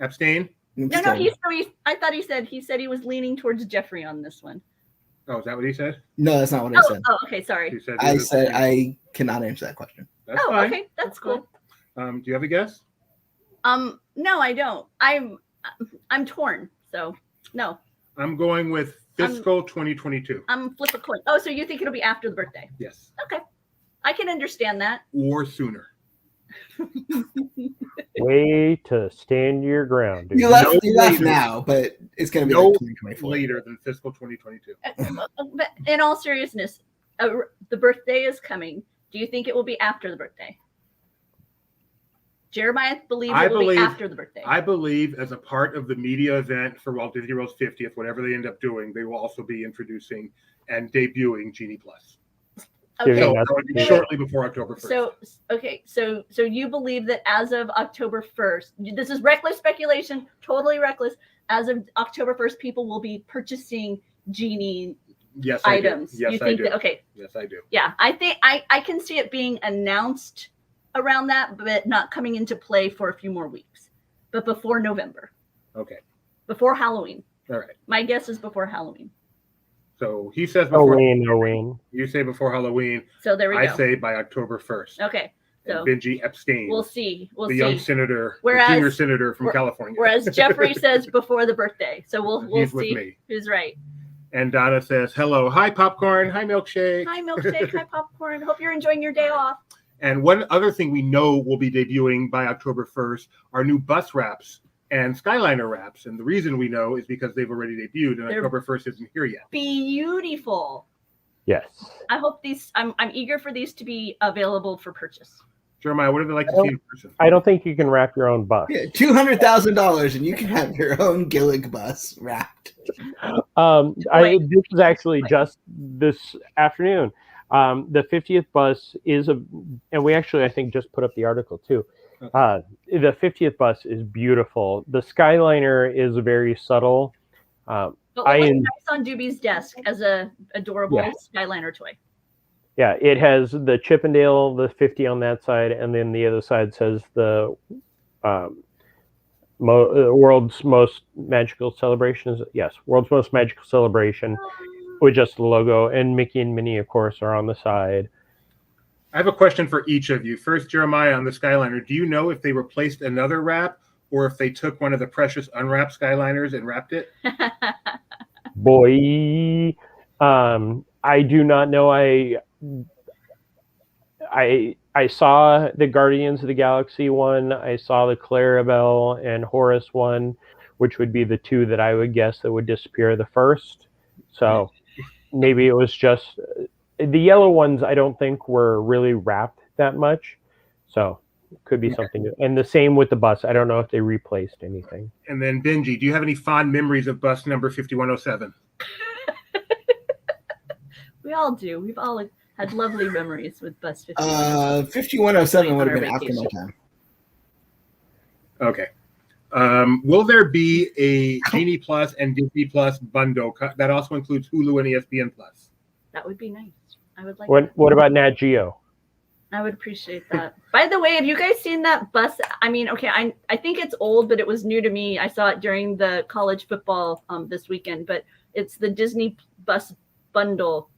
abstain. No, I thought he said he was leaning towards Jeffrey on this one. Oh, is that what he said? No, that's not what I said. Oh, okay, sorry. I said I cannot answer that question. That's fine. Okay, that's cool. Do you have a guess? No, I don't. I'm torn. So no. I'm going with fiscal 2022. I'm flip a coin. Oh, so you think it'll be after the birthday? Yes. Okay, I can understand that. Or sooner. Way to stand your ground, dude. You laugh now, but it's going to be like 2024. Later than fiscal 2022. But in all seriousness, the birthday is coming. Do you think it will be after the birthday? Jeremiah believes it will be after the birthday. I believe as a part of the media event for Walt Disney World's 50th, whatever they end up doing, they will also be introducing and debuting Genie Plus. Okay. So Giving us that would be Wait, shortly before October 1st. So okay, so you believe that as of October 1st, this is reckless speculation, totally reckless. As of October 1st, people will be purchasing Genie yes, I items. do. Yes, You I think do. that? Okay, Yes, I do. yeah, I think I can see it being announced around that, but not coming into play for a few more weeks. But before November, Okay. before Halloween. All right. My guess is before Halloween. So he says before Halloween. You say before Halloween. So there we I go. say by October 1st. Okay. So And Benji abstains. we'll see. We'll the see. young senator, Whereas- the junior senator from California. Whereas Jeffrey says before the birthday. So we'll He's with see me. who's right. And Donna says, hello, hi popcorn, hi milkshake. Hi milkshake, hi popcorn. Hope you're enjoying your day off. And one other thing we know will be debuting by October 1st are new bus wraps and Skyliner wraps. And the reason we know is because they've already debuted and They're- October 1st isn't here yet. Beautiful. Yes. I hope these. I'm eager for these to be available for purchase. Jeremiah, what do they like to Oh. see in person? I don't think you can wrap your own bus. Yeah, $200,000, and you can have your own Gillig bus wrapped. This was actually just this afternoon. The 50th bus is and we actually, I think, just put up the article too. Okay. The 50th bus is beautiful. The Skyliner is very subtle. But I looks am- nice on Doobie's desk as a adorable Yeah. Skyliner toy. Yeah, it has the Chippendale, the 50 on that side, and then the other side says the world's most magical celebration. Yes, world's most magical celebration with just the logo, and Mickey and Minnie, of course, are on the side. I have a question for each of you. First, Jeremiah, on the Skyliner, do you know if they replaced another wrap or if they took one of the precious unwrapped Skyliners and wrapped it? Boy, I do not know. I saw the Guardians of the Galaxy one. I saw the Clarabelle and Horus one, which would be the two that I would guess that would disappear the first. So maybe it was just the yellow ones. I don't think were really wrapped that much. So it could be something. And the same with the bus. I don't know if they replaced anything. And then Benji, do you have any fond memories of bus number 5107? We all do. We've all had lovely memories with Bus 50. 5107 would have been On our after my vacation. time. Okay. Will there be a Genie Plus and Disney Plus bundle that also includes Hulu and ESPN Plus? That would be nice. I would like What about Nat Geo? I would appreciate that. By the way, have you guys seen that bus? I mean, okay, I think it's old, but it was new to me. I saw it during the college football this weekend, but it's the Disney Bus bundle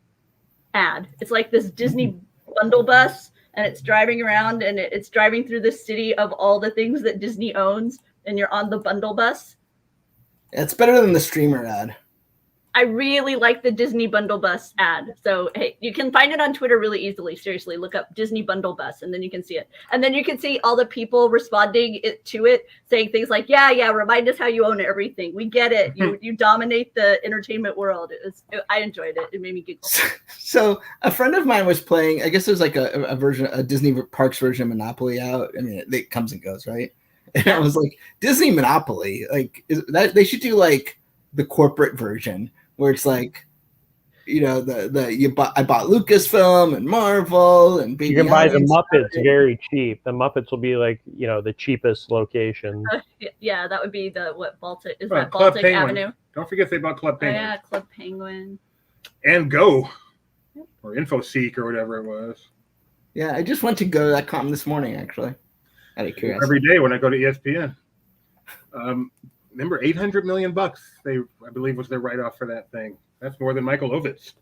ad. It's like this Disney bundle bus, and it's driving around, and it's driving through the city of all the things that Disney owns, and you're on the bundle bus. It's better than the streamer ad. I really like the Disney Bundle Bus ad. So, hey, you can find it on Twitter really easily. Seriously, look up Disney Bundle Bus, and then you can see it. And then you can see all the people responding to it, saying things like, yeah, remind us how you own everything. We get it. You dominate the entertainment world. I enjoyed it. It made me giggle. So a friend of mine was playing, I guess there's like a version, a Disney Parks version of Monopoly out. I mean, it comes and goes, right? And I was like, Disney Monopoly, like that they should do like the corporate version where it's like, you know, I bought Lucasfilm and Marvel and Baby You can buy the Yoda Muppets stuff. very cheap. The Muppets will be like, you know, the cheapest location. Yeah, that would be the Baltic. Is Well, that Club Baltic Penguin. Avenue? Don't forget they bought Club Oh, Penguin. yeah, Club Penguin. And Go. Or InfoSeek or whatever it was. Yeah, I just went to go to that com this morning, actually. Out of curiosity. Every day when I go to ESPN. Remember, $800 million I believe was their write-off for that thing. That's more than Michael Ovitz.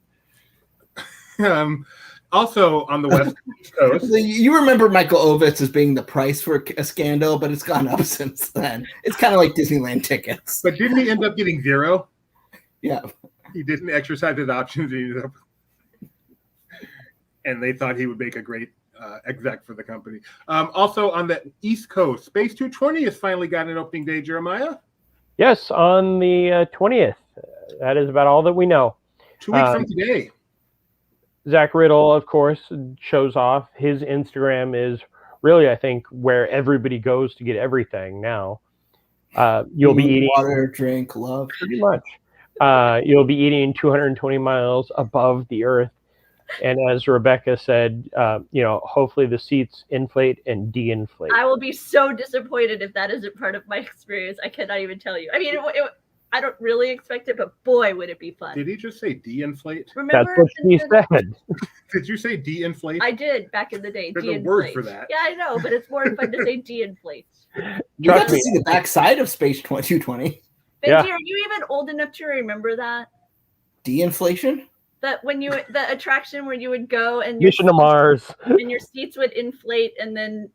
Also on the West Coast. So you remember Michael Ovitz as being the price for a scandal, but it's gone up since then. It's kind of like Disneyland tickets. But didn't he end up getting zero? Yeah. He didn't exercise his options. And they thought he would make a great exec for the company. Also on the East Coast, Space 220 has finally got an opening day, Jeremiah. Yes, on the 20th. That is about all that we know. 2 weeks from today. Zach Riddle, of course, shows off. His Instagram is really, I think, where everybody goes to get everything now. You'll be eating water, drink, love. pretty much. You'll be eating 220 miles above the Earth. And as Rebecca said, hopefully the seats inflate and de-inflate. I will be so disappointed if that isn't part of my experience. I cannot even tell you. I mean, I don't really expect it, but boy, would it be fun. Did he just say de-inflate? Remember? That's what she said. Did you say de-inflate? I did back in the day. There's de-inflate. a word for that. Yeah, I know, but it's more fun to say de-inflate. You got to see the backside of Space 220. Benji, are you even old enough to remember that? De-inflation? That when the attraction where you would go and Mission to Mars, and your seats would inflate and then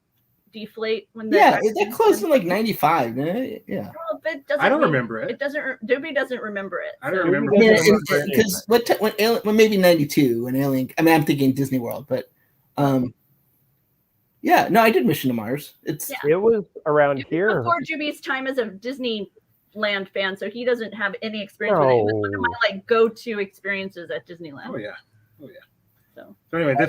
deflate when the that closed in like 95. Yeah. Well, but I don't remember it. It doesn't. Doobie doesn't remember it. I don't remember. Because when maybe 92 when Alien. I mean, I'm thinking Disney World, but yeah, no, I did Mission to Mars. It was around here before Doobie's time as a Disneyland fan, so he doesn't have any experience with it. It was one of my go-to experiences at Disneyland. Oh yeah. So anyway, I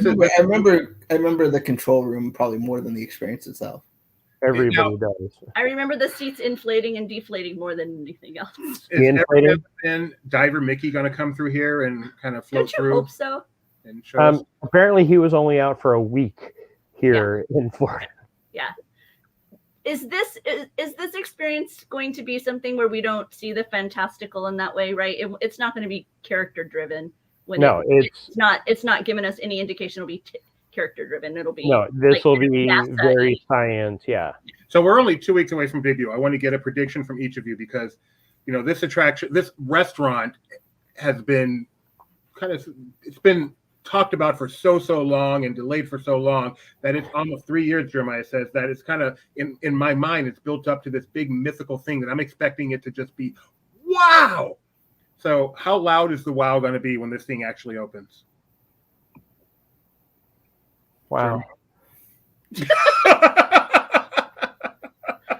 remember the control room probably more than the experience itself. Everybody does. I remember the seats inflating and deflating more than anything else. Is Diver Mickey going to come through here and kind of float through? I hope so. And show us? Apparently, he was only out for a week here in Florida. Yeah. Is this experience going to be something where we don't see the fantastical in that way, right? It's not going to be character driven. It's not giving us any indication it'll be character driven. It'll be this will be very science. Yeah. So we're only 2 weeks away from debut. I want to get a prediction from each of you because, this restaurant has been it's been talked about for so long and delayed for so long that it's almost 3 years. Jeremiah says that it's kind of in my mind, it's built up to this big mythical thing that I'm expecting it to just be wow. So how loud is the wow going to be when this thing actually opens? Wow.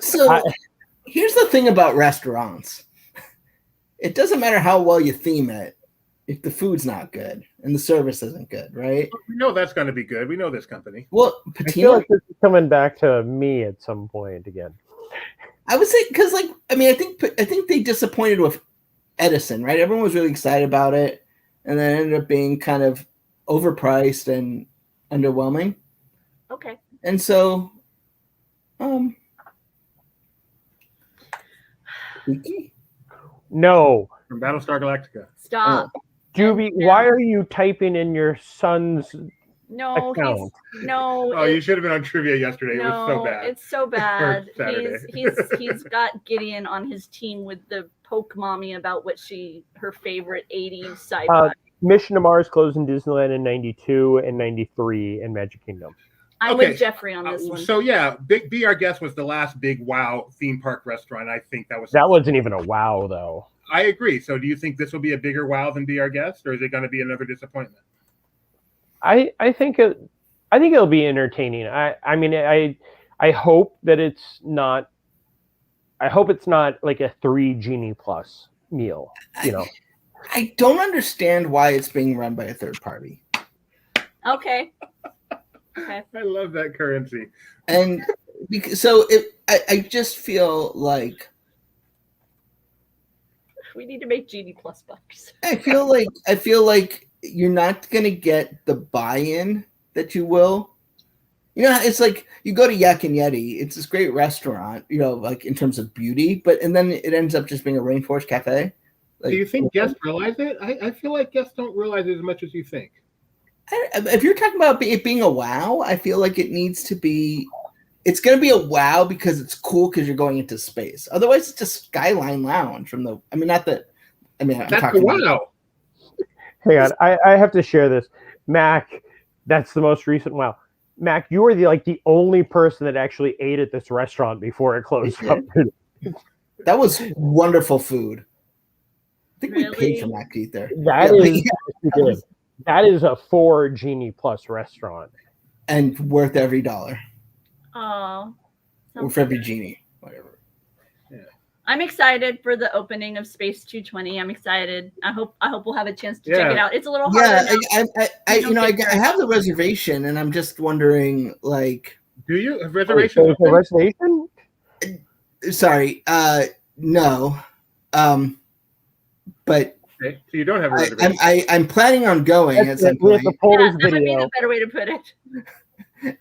So here's the thing about restaurants. It doesn't matter how well you theme it if the food's not good and the service isn't good, right? We know that's going to be good. We know this company. Well, I feel like this is coming back to me at some point again. I would say because, I think they disappointed with Edison, right? Everyone was really excited about it, and then it ended up being kind of overpriced and underwhelming. Okay. And so, No. From Battlestar Galactica. Stop. Doobie, why are you typing in your son's account? Oh, you should have been on trivia yesterday. No, it was so bad. It's so bad. Saturday. he's got Gideon on his team with the poke mommy about what her favorite 80s sci-fi. Mission to Mars closed in Disneyland in 92 and 93 in Magic Kingdom. I'm with Jeffrey on this one. So yeah, Be Our Guest was the last big wow theme park restaurant. I think that wasn't even a wow though. I agree. So do you think this will be a bigger wow than Be Our Guest, or is it going to be another disappointment? I think it'll be entertaining. I hope that it's not. I hope it's not like a 3 Genie Plus meal. I don't understand why it's being run by a third party. Okay. I love that currency. And I just feel like we need to make Genie Plus bucks. I feel like you're not gonna get the buy-in that you will. It's like you go to Yak and Yeti. It's this great restaurant, like in terms of beauty, and then it ends up just being a rainforest cafe. Do you think guests realize it? I feel like guests don't realize it as much as you think. If you're talking about it being a wow, I feel like it needs to be. It's going to be a wow because it's cool because you're going into space. Otherwise, it's just Skyline Lounge from the. I'm that's talking a wow. Hang on, I have to share this, Mac. That's the most recent wow. Mac, you were the only person that actually ate at this restaurant before it closed up. That was wonderful food. I think we paid for Mac to eat there. That is a 4 Genie Plus restaurant. And worth every dollar. Oh. Or for every genie. Whatever. Yeah. I'm excited for the opening of Space 220. I'm excited. I hope we'll have a chance to check it out. It's a little harder. I have the reservation and I'm just wondering, do you have reservation? A reservation? Sorry. No. But Okay, so you don't have a reservation. I'm planning on going at some We have point, to pull Yeah, this that would be video. the better way to put it.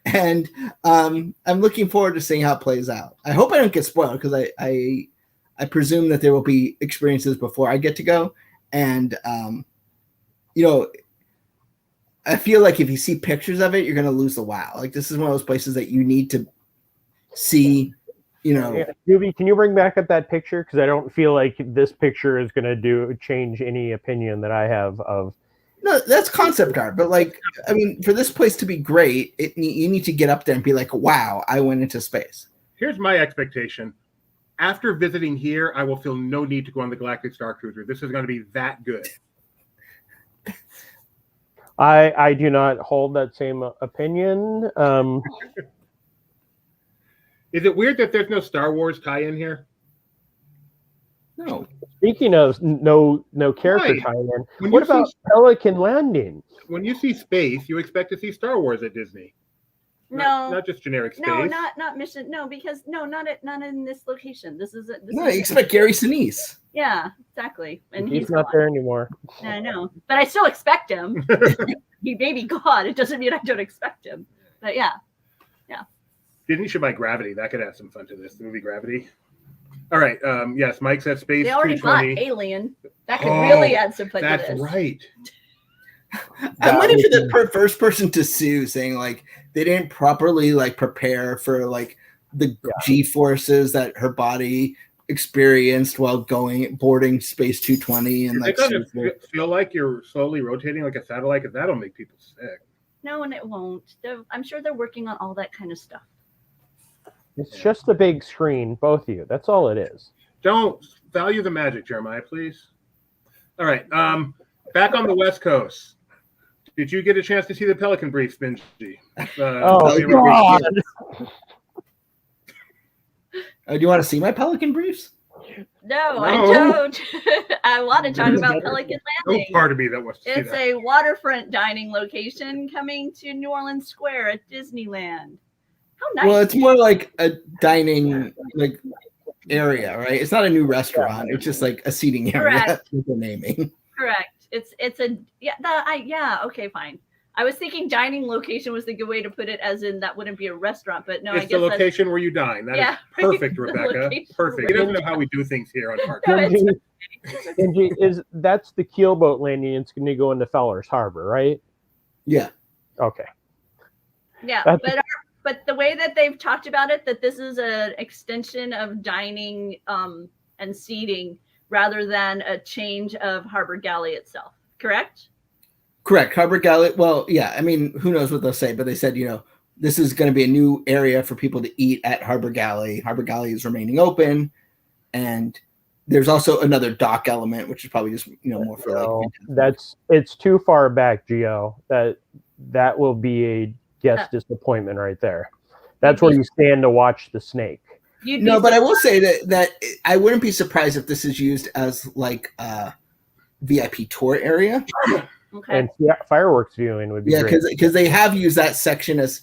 and I'm looking forward to seeing how it plays out. I hope I don't get spoiled because I presume that there will be experiences before I get to go, and I feel like if you see pictures of it, you're gonna lose the wow. Like this is one of those places that you need to see. Doobie, can you bring back up that picture? Because I don't feel like this picture is going to change any opinion that I have of. No, that's concept art, but for this place to be great, you need to get up there and be like, "Wow, I went into space." Here's my expectation. After visiting here, I will feel no need to go on the Galactic Star Cruiser. This is going to be that good. I do not hold that same opinion. Is it weird that there's no Star Wars tie-in here? No. Speaking of no character Right. tie-in, what about Pelican Landing? When you see space, you expect to see Star Wars at Disney. No, Not just generic space. no, not mission. No, because not in this location. This is No, you expect Gary Sinise. Yeah, exactly. And He's not there anymore. I know, but I still expect him. He may be God. It doesn't mean I don't expect him. But yeah. Disney should buy Gravity. That could add some fun to this. The movie Gravity. All right. Yes, Mike said Space They already bought 220. Alien. That could really add some fun to That's this. right. I'm waiting for the first person to sue, saying like they didn't properly prepare for the G forces that her body experienced while boarding Space 220, and It doesn't feel like you're slowly rotating like a satellite, because that'll make people sick. No, and it won't. I'm sure they're working on all that kind of stuff. It's just a big screen, both of you. That's all it is. Don't value the magic, Jeremiah, please. All right. Back on the West Coast. Did you get a chance to see the Pelican briefs, Benji? God. Do you want to see my Pelican briefs? No, I don't. I want to talk about Pelican No Landing. part of me that wants to see It's that. a waterfront dining location coming to New Orleans Square at Disneyland. How nice. Well, it's more like a dining area, right? It's not a new restaurant. It's just like a seating area. Correct. That's what they're naming. Correct. It's a okay, fine. I was thinking dining location was the good way to put it, as in that wouldn't be a restaurant, but no, I It's guess the location where you dine. That is perfect, The Rebecca. location Perfect. He doesn't know how we do things here on Park. No, it's Benji, that's the keelboat landing. It's going to go into Fowler's Harbor, right? Yeah. Okay. Yeah, That's- but the way that they've talked about it, that this is an extension of dining and seating rather than a change of Harbor Galley itself. Correct? Correct. Harbor Galley. Well, yeah. I mean, who knows what they'll say, but they said, this is going to be a new area for people to eat at Harbor Galley. Harbor Galley is remaining open, and there's also another dock element, which is probably just more for it's too far back, Gio. That will be a guest disappointment right there. That's where you stand to watch the snake. No, but I will say that I wouldn't be surprised if this is used as a VIP tour area. Okay. And fireworks viewing would be great. because they have used that section as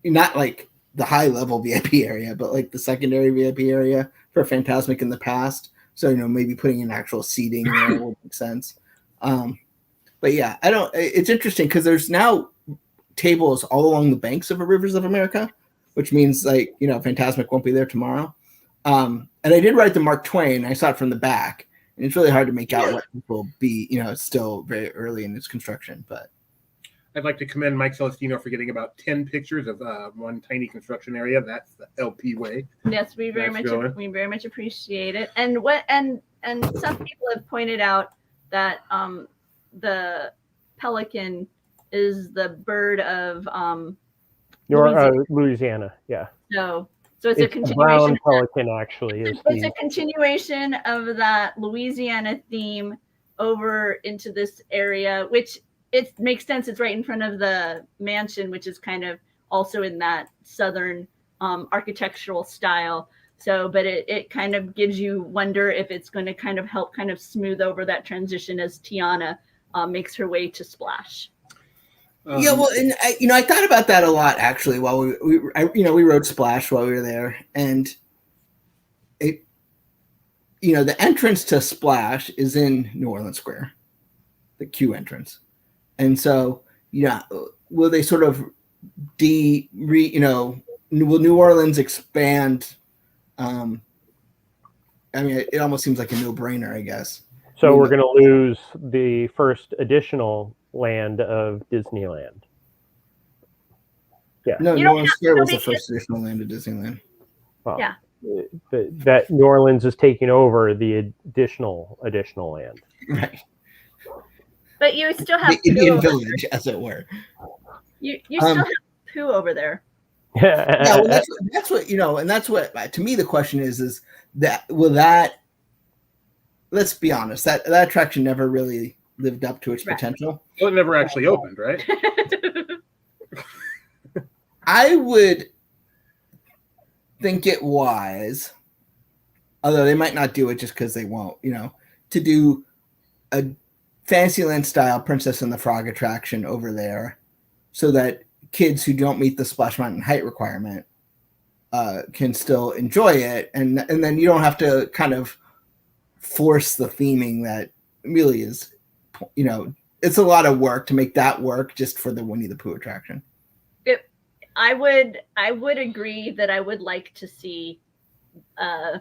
not like the high level VIP area, but the secondary VIP area for Fantasmic in the past. So maybe putting in actual seating there would make sense. But yeah, it's interesting because there's now tables all along the banks of Rivers of America, which means Fantasmic won't be there tomorrow. And I did write the Mark Twain. I saw it from the back. And it's really hard to make out what will be, it's still very early in its construction. But I'd like to commend Mike Celestino for getting about 10 pictures of one tiny construction area. That's the LP way. Yes, we very much appreciate it. And some people have pointed out that the pelican is the bird of Louisiana. Yeah. So it's a Brown continuation. pelican actually is. It's a continuation of that Louisiana theme over into this area, which it makes sense. It's right in front of the mansion, which is kind of also in that southern architectural style. So, but it kind of gives you wonder if it's going to kind of help kind of smooth over that transition as Tiana makes her way to Splash. Yeah, well, and I thought about that a lot actually while we rode Splash while we were there, and the entrance to Splash is in New Orleans Square, the Q entrance. And so, will they sort of will New Orleans expand? It almost seems like a no-brainer, I guess. So we're going to lose the first additional land of Disneyland. Yeah. No, New Orleans Square was the first additional land of Disneyland. Well, yeah. That New Orleans is taking over the additional land. Right. But you still have the Indian village, as it were. You still have poo over there. Yeah, well, that's what and that's what to me the question is that let's be honest, that attraction never really lived up to its potential. Well, it never actually opened, right? I would think it wise, although they might not do it just because they won't, to do a Fantasyland style Princess and the Frog attraction over there, so that kids who don't meet the Splash Mountain height requirement can still enjoy it, and then you don't have to kind of force the theming that really is, it's a lot of work to make that work just for the Winnie the Pooh attraction. I would agree that I would like to see a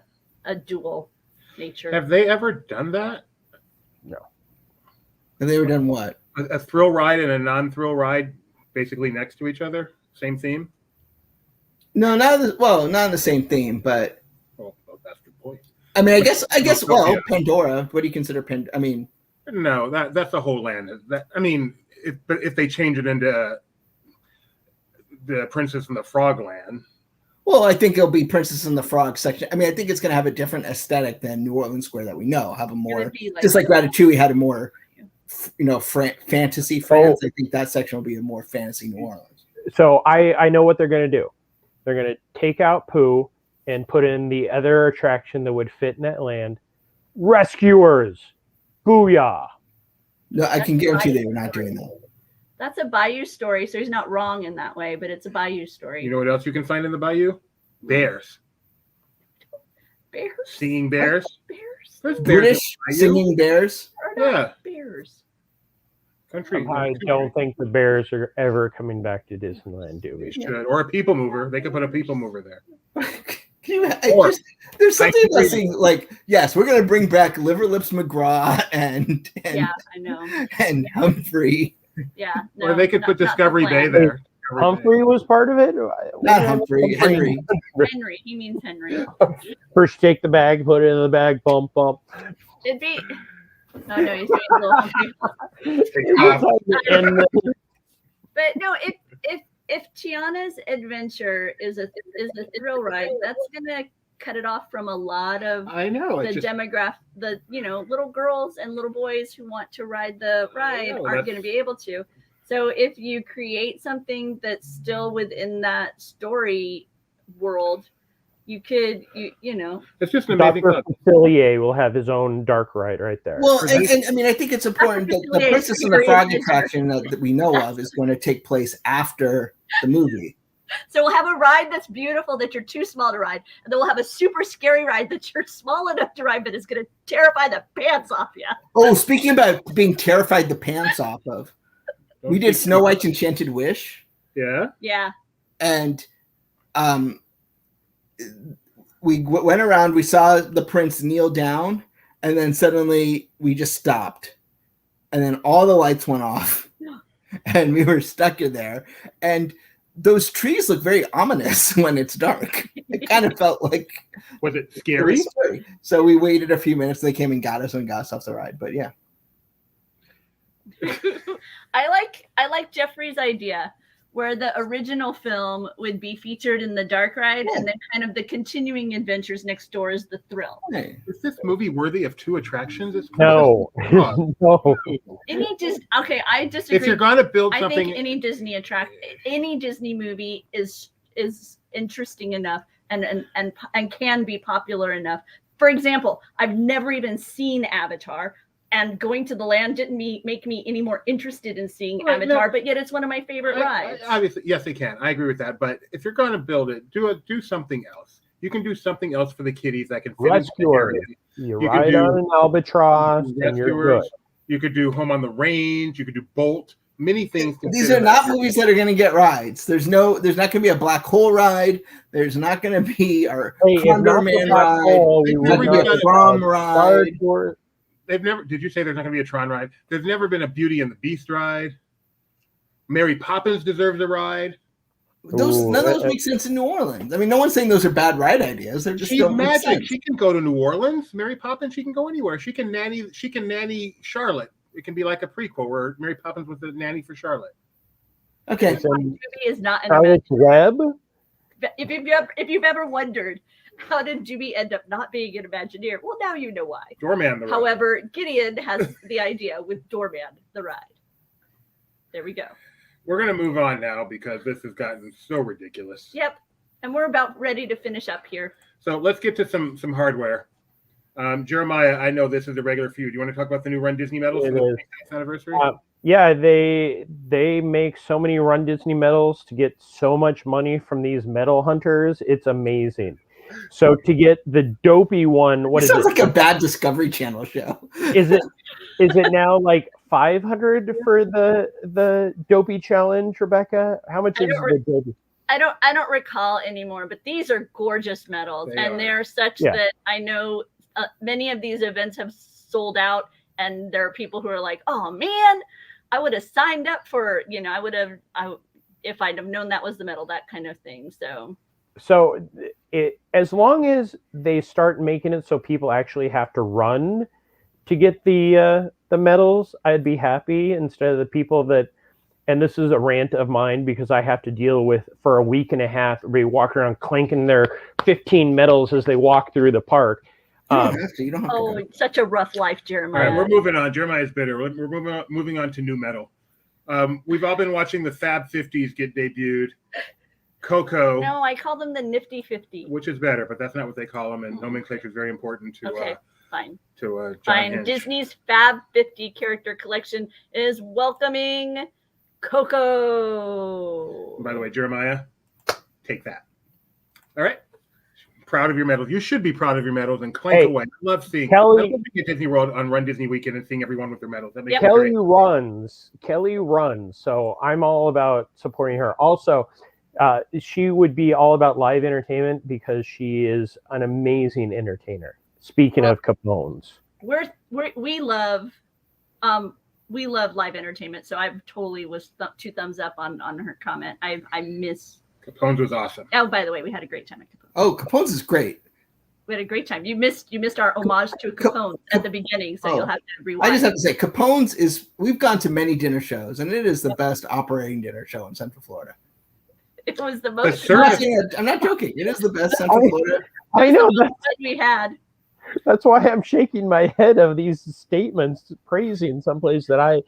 dual nature. Have they ever done that? No. Have they ever done what? A thrill ride and a non-thrill ride basically next to each other? Same theme? No, not the same theme, but Well, that's a good point. I guess Pandora. What do you consider Pandora? No, that's the whole land. If they change it into the Princess and the Frog land. Well, I think it'll be Princess and the Frog section. I think it's going to have a different aesthetic than New Orleans Square that we know. Have a more, just like Ratatouille had a more, fantasy France. I think that section will be a more fantasy New Orleans. So I know what they're going to do. They're going to take out Pooh and put in the other attraction that would fit in that land. Rescuers. Booyah. No, I can guarantee they were not doing that. That's a Bayou story, so he's not wrong in that way, but it's a Bayou story. You know what else you can find in the Bayou? Bears. Bears? Singing bears? Bears? There's bears. British singing bears? Yeah. Bears. Country. I don't think the bears are ever coming back to Disneyland, do we? They should. Or a people mover. They could put a people mover there. There's something about saying, yes, we're going to bring back Liver Lips McGraw and yeah, I know. And Humphrey. Yeah. No, or they could put Discovery Bay there. Humphrey was part of it? Not Humphrey, Henry. Henry. He means Henry. First, take the bag, put it in the bag, bump. It'd be. Oh, no, he's saying a little Humphrey. But no, if Tiana's Adventure is a thrill ride, that's gonna cut it off from a lot of demographic. The little girls and little boys who want to ride the ride aren't going to be able to. So if you create something that's still within that story world, you could it's just an amazing Dr. Facilier will have his own dark ride right there. Well, and I think it's important that the Princess and the Frog attraction that we know of is going to take place after the movie. So we'll have a ride that's beautiful that you're too small to ride, and then we'll have a super scary ride that you're small enough to ride, but it's going to terrify the pants off you. Oh, speaking about being terrified the pants off of, we did Snow White's Enchanted Wish. Yeah. Yeah. And we went around, we saw the prince kneel down, and then suddenly we just stopped. And then all the lights went off. And we were stuck in there. And those trees look very ominous when it's dark. It kind of felt like... Was it scary? Scary. So we waited a few minutes. They came and got us and got us off the ride. But yeah. I like Jeffrey's idea where the original film would be featured in the dark ride, and then kind of the continuing adventures next door is the thrill. Hey. Is this movie worthy of two attractions? No. No. I disagree. If you're going to build I something... think any Disney movie is interesting enough and can be popular enough. For example, I've never even seen Avatar, and going to the land didn't make me any more interested in seeing Avatar, but yet it's one of my favorite rides. Obviously, yes, they can. I agree with that. But if you're going to build it, do something else. You can do something else for the kiddies that can fit Rescuers. into the area. You ride on an albatross, and you're good. Rescuers. You could do Home on the Range. You could do Bolt. Many things. These are not movies that are going to get rides. There's not going to be a black hole ride. There's not going to be our Condor Man ride. There's not going to be a Tron ride. They've never. Did you say there's not going to be a Tron ride? There's never been a Beauty and the Beast ride. Mary Poppins deserves a ride. None of those make sense in New Orleans. I mean, no one's saying those are bad ride ideas. They're just She's magic. She can go to New Orleans. Mary Poppins. She can go anywhere. She can nanny Charlotte. It can be like a prequel where Mary Poppins was the nanny for Charlotte. Okay. Movie is not an Charlotte's Web. If you've ever wondered how did Jimmy end up not being an Imagineer, well, now you know why. Doorman the ride. However, Gideon has the idea with Doorman the ride. There we go. We're gonna move on now because this has gotten so ridiculous. Yep, and we're about ready to finish up here. So let's get to some hardware. Jeremiah, I know this is a regular feud. Do you want to talk about the new Run Disney medals for the 25th anniversary? Yeah, they make so many Run Disney medals to get so much money from these medal hunters. It's amazing. So to get the dopey one, what is it? Sounds like a bad Discovery Channel show. Is it now like 500 for the dopey challenge, Rebecca? How much is the dopey? I don't recall anymore, but these are gorgeous medals, they're such that I know many of these events have sold out, and there are people who are like, "Oh man, I would have signed up for, if I'd have known that was the medal," that kind of thing. So as long as they start making it so people actually have to run to get the medals, I'd be happy, instead of the people that. And this is a rant of mine because I have to deal with, for a week and a half, everybody walking around clanking their 15 medals as they walk through the park. You don't have to it's such a rough life, Jeremiah. All right, we're moving on. Jeremiah's bitter. We're moving on to new metal. We've all been watching the Fab 50s get debuted. Coco. No, I call them the Nifty 50. Which is better, but that's not what they call them, and nomenclature is very important to. Okay, fine. To Fine. Hinch. Disney's Fab 50 character collection is welcoming Coco. By the way, Jeremiah, take that. All right. Proud of your medals. You should be proud of your medals and clank away. I love seeing Kelly at Disney World on Run Disney Weekend and seeing everyone with their medals. That makes Kelly runs. Kelly runs. So I'm all about supporting her. Also, she would be all about live entertainment because she is an amazing entertainer. Speaking of Capone's, we love live entertainment. So I totally was two thumbs up on her comment. I miss. Capone's was awesome. Oh, by the way, we had a great time at Capone's. Oh, Capone's is great. We had a great time. You missed our homage to Capone's at the beginning, so you'll have to rewind. I just have to say, Capone's is. We've gone to many dinner shows, and it is the best operating dinner show in Central Florida. It was the most. I'm not joking. It is the best Central Florida. I know that we had. That's why I'm shaking my head of these statements praising someplace that I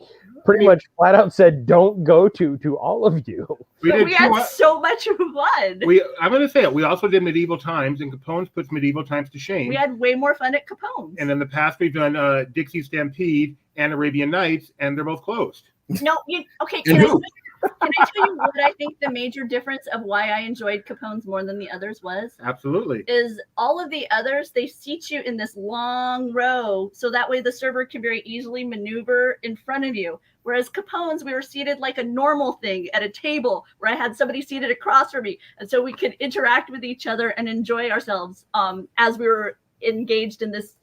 pretty much flat out said don't go to all of you. We had so much fun. I'm going to say it. We also did Medieval Times, and Capone's puts Medieval Times to shame. We had way more fun at Capone's. And in the past, we've done Dixie Stampede and Arabian Nights, and they're both closed. No, okay. Can I tell you what I think the major difference of why I enjoyed Capone's more than the others was? Absolutely. Is all of the others, they seat you in this long row, so that way the server can very easily maneuver in front of you. Whereas Capone's, we were seated like a normal thing at a table where I had somebody seated across from me. And so we could interact with each other and enjoy ourselves as we were engaged in this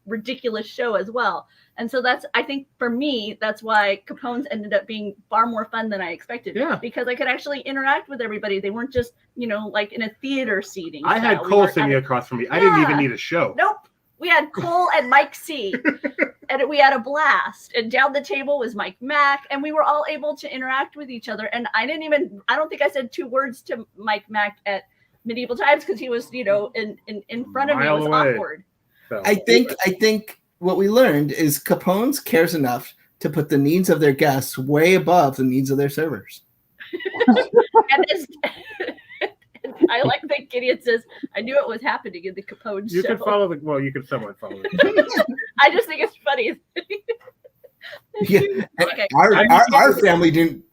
ridiculous show as well. And so I think for me, that's why Capone's ended up being far more fun than I expected. Yeah. Because I could actually interact with everybody. They weren't just, like in a theater seating. I had Cole sitting across from me. I didn't even need a show. Nope. We had Cole and Mike C. And we had a blast. And down the table was Mike Mack. And we were all able to interact with each other. And I don't think I said 2 words to Mike Mack at Medieval Times because he was, in front of me. It was awkward. So. I think what we learned is Capone's cares enough to put the needs of their guests way above the needs of their servers. I like that Gideon says, I knew it was happening in the Capone show. You could follow you could somewhat follow it. I just think it's funny. Yeah. Okay. Our family didn't.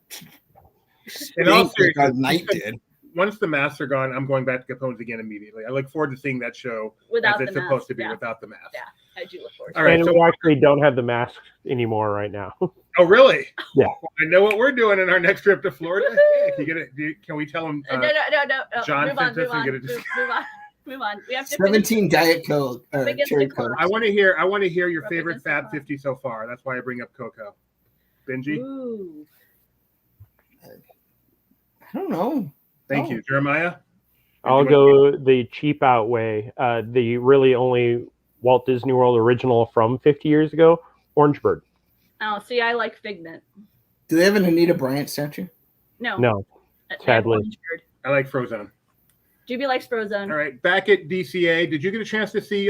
In all seriousness, Night did. once the masks are gone, I'm going back to Capone's again immediately. I look forward to seeing that show Without as it's the supposed mask, to be yeah. without the mask. Yeah, I do look forward to All right, and so we actually don't have the masks anymore right now. oh really? Yeah. Well, I know what we're doing in our next trip to Florida. Yeah, can you get it? Can we tell them? No. John Move on, sent us move on, and get it. move on. We have to finish. 17 Diet Coke, Against cherry the clock. Coke. I want to hear your Rub favorite against the Fab clock. 50 so far. That's why I bring up Coco. Benji, Ooh. I don't know. thank you, Jeremiah. I'll go the cheap out way. The really only Walt Disney World original from 50 years ago, Orange Bird. Oh, see, I like Figment. Do they have an Anita Bryant statue? No. No, They have sadly. Orange Bird. I like Frozone. Juby likes Frozone. All right, back at DCA, did you get a chance to see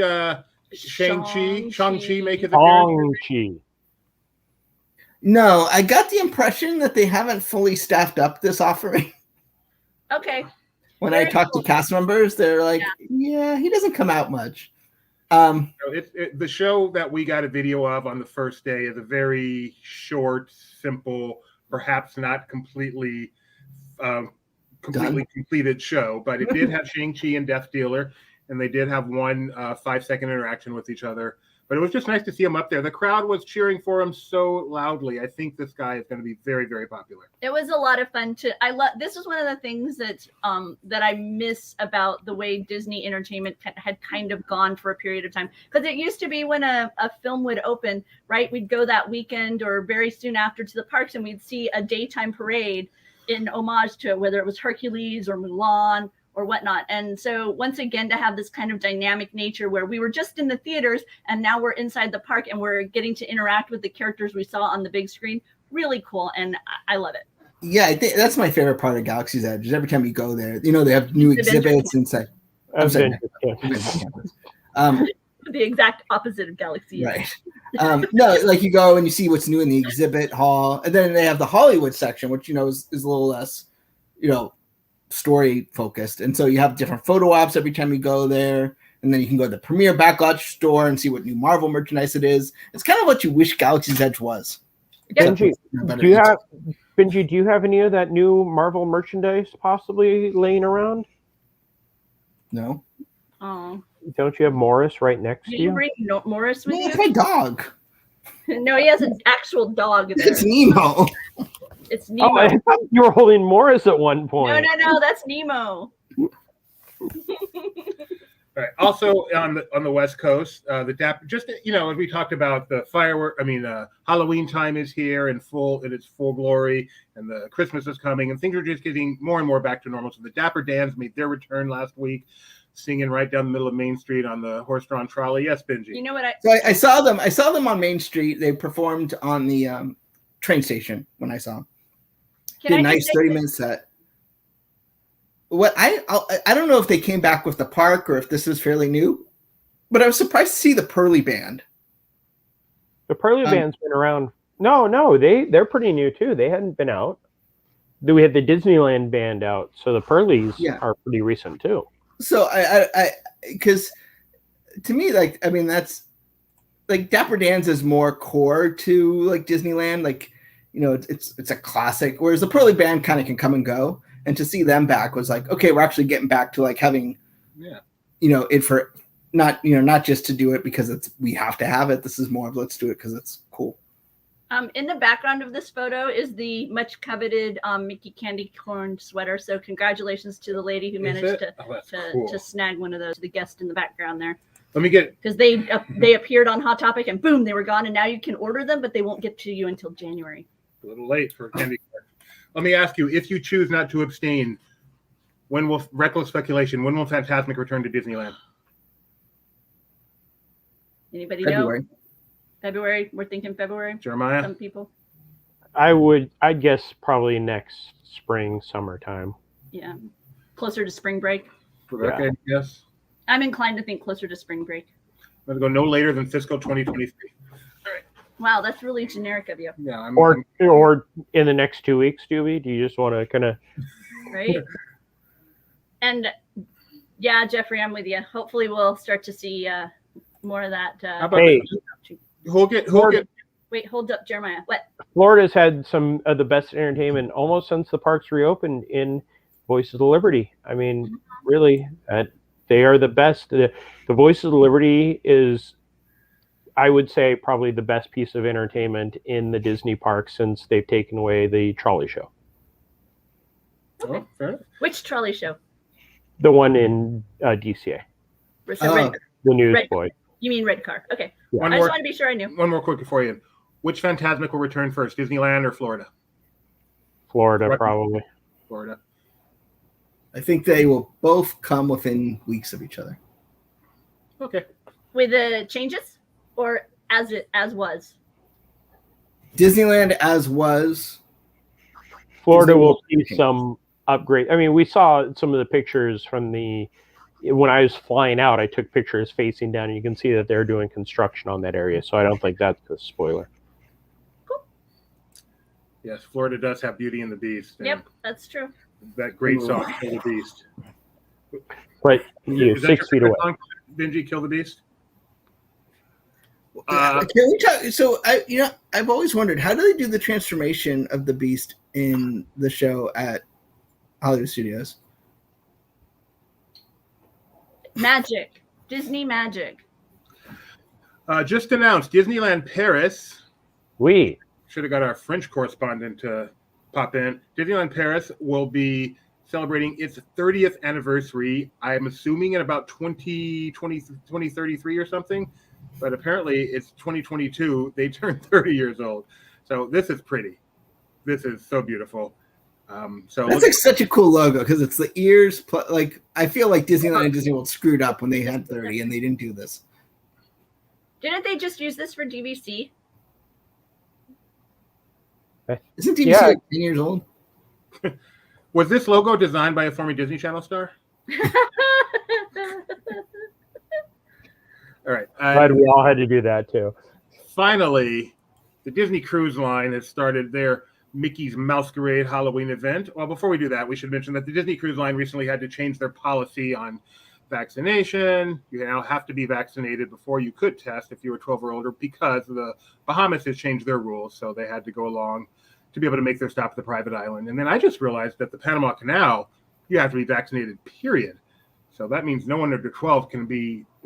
Shang-Chi make his appearance? Shang-Chi. No, I got the impression that they haven't fully staffed up this offering. Okay. When Very I talked cool. to cast members, they're like, yeah, he doesn't come out much. So the show that we got a video of on the first day is a very short, simple, perhaps not completely completed show, but it did have Shang-Chi and Death Dealer, and they did have one 5-second interaction with each other. But it was just nice to see him up there. The crowd was cheering for him so loudly. I think this guy is going to be very, very popular. It was a lot of fun this is one of the things that I miss about the way Disney Entertainment had kind of gone for a period of time. Because it used to be when a film would open, right? We'd go that weekend or very soon after to the parks and we'd see a daytime parade in homage to whether it was Hercules or Mulan or whatnot. And so once again, to have this kind of dynamic nature where we were just in the theaters and now we're inside the park and we're getting to interact with the characters we saw on the big screen, really cool. And I love it. Yeah, I think that's my favorite part of Galaxy's Edge. Is every time you go there, you know, they have new exhibits inside. Adventure Campus. The exact opposite of Galaxy. Right. No, like you go and you see what's new in the exhibit hall, and then they have the Hollywood section, which is a little less, story focused. And so you have different photo ops every time you go there, and then you can go to the Premier Backlot store and see what new Marvel merchandise it is. It's kind of what you wish Galaxy's Edge was. Benji, do you have any of that new Marvel merchandise possibly laying around? No. Oh. Don't you have Morris right next Did to you you? bring Morris with No, you? it's my dog. No, he has an actual dog there. It's Nemo. It's Nemo. Oh, I thought you were holding Morris at one point. No, that's Nemo. All right. Also on the West Coast, the Dapper, just as we talked about the firework. Halloween time is here in its full glory, and the Christmas is coming, and things are just getting more and more back to normal. So the Dapper Dans made their return last week, singing right down the middle of Main Street on the horse-drawn trolley. Yes, Benji. You know what So I saw them. I saw them on Main Street. They performed on the train station when I saw them. Did a nice 30-minute set. What I don't know if they came back with the park or if this is fairly new, but I was surprised to see the Pearly Band. The Pearly Band's been around. No, they're pretty new too. They hadn't been out. We had the Disneyland band out, so the Pearlies are pretty recent too. So I because to me, that's like Dapper Dans is more core to like Disneyland, it's a classic, whereas the Pearly Band kind of can come and go. And to see them back was like, okay, we're actually getting back to like having, it for not just to do it because we have to have it. This is more of let's do it because it's cool. In the background of this photo is the much coveted Mickey candy corn sweater. So congratulations to the lady who managed to snag one of those. The guest in the background there. Let me get because they appeared on Hot Topic and boom, they were gone. And now you can order them, but they won't get to you until January. a little late for candy corn. Let me ask you, if you choose not to abstain, when will Fantasmic return to Disneyland? Anybody February. know? February. We're thinking February. Jeremiah? Some people. I'd guess probably next spring, summertime. Yeah. Closer to spring break. Rebecca, yes? I'm inclined to think closer to spring break. I'm going to go no later than fiscal 2023. Wow, that's really generic of you. Yeah, or in the next 2 weeks, Doobie? Do you just want to kind of... Right? And yeah, Jeffrey, I'm with you. Hopefully we'll start to see more of that. How about Wait, hold up, Jeremiah. What? Florida's had some of the best entertainment almost since the parks reopened in Voices of Liberty. I mean, really, they are the best. The Voices of Liberty is, I would say, probably the best piece of entertainment in the Disney park since they've taken away the trolley show. Oh, fair enough. Which trolley show? The one in DCA. So red, The Newsboy. red, you mean red car? Okay. Yeah. I just want to be sure I knew. One more quick before you. Which Phantasmic will return first, Disneyland or Florida? Florida, Right. probably. Florida. I think they will both come within weeks of each other. Okay. With the changes or as was? Disneyland as was. Florida Disney will World see changes. some upgrade. I mean, we saw some of the pictures from when I was flying out, I took pictures facing down, and you can see that they're doing construction on that area. So I don't think that's a spoiler. Yes, Florida does have Beauty and the Beast. and Yep, that's true. That great song, Kill the Beast. But you Is that 6 your feet favorite away. song, Benji, Kill the Beast? Can we talk? So I've always wondered, how do they do the transformation of the Beast in the show at Hollywood Studios? Magic. Disney magic. Just announced Disneyland Paris. We. Should have got our French correspondent to pop in. Disneyland Paris will be celebrating its 30th anniversary. I'm assuming in about 2033 or something. But apparently it's 2022. They turned 30 years old. So this is pretty. This is so beautiful. So That's like such a cool logo because it's the ears. Like I feel like Disneyland and Disney World screwed up when they had 30 and they didn't do this. Didn't they just use this for DVC? Isn't DVC Yeah. like 10 years old? was this logo designed by a former Disney Channel star? All right. Glad we all had to do that too. Finally, the Disney Cruise Line has started their Mickey's Masquerade Halloween event. Well, before we do that, we should mention that the Disney Cruise Line recently had to change their policy on vaccination. You now have to be vaccinated before you could test if you were 12 or older because the Bahamas has changed their rules. So they had to go along to be able to make their stop at the private island. And then I just realized that the Panama Canal, you have to be vaccinated, period. So that means no one under 12 is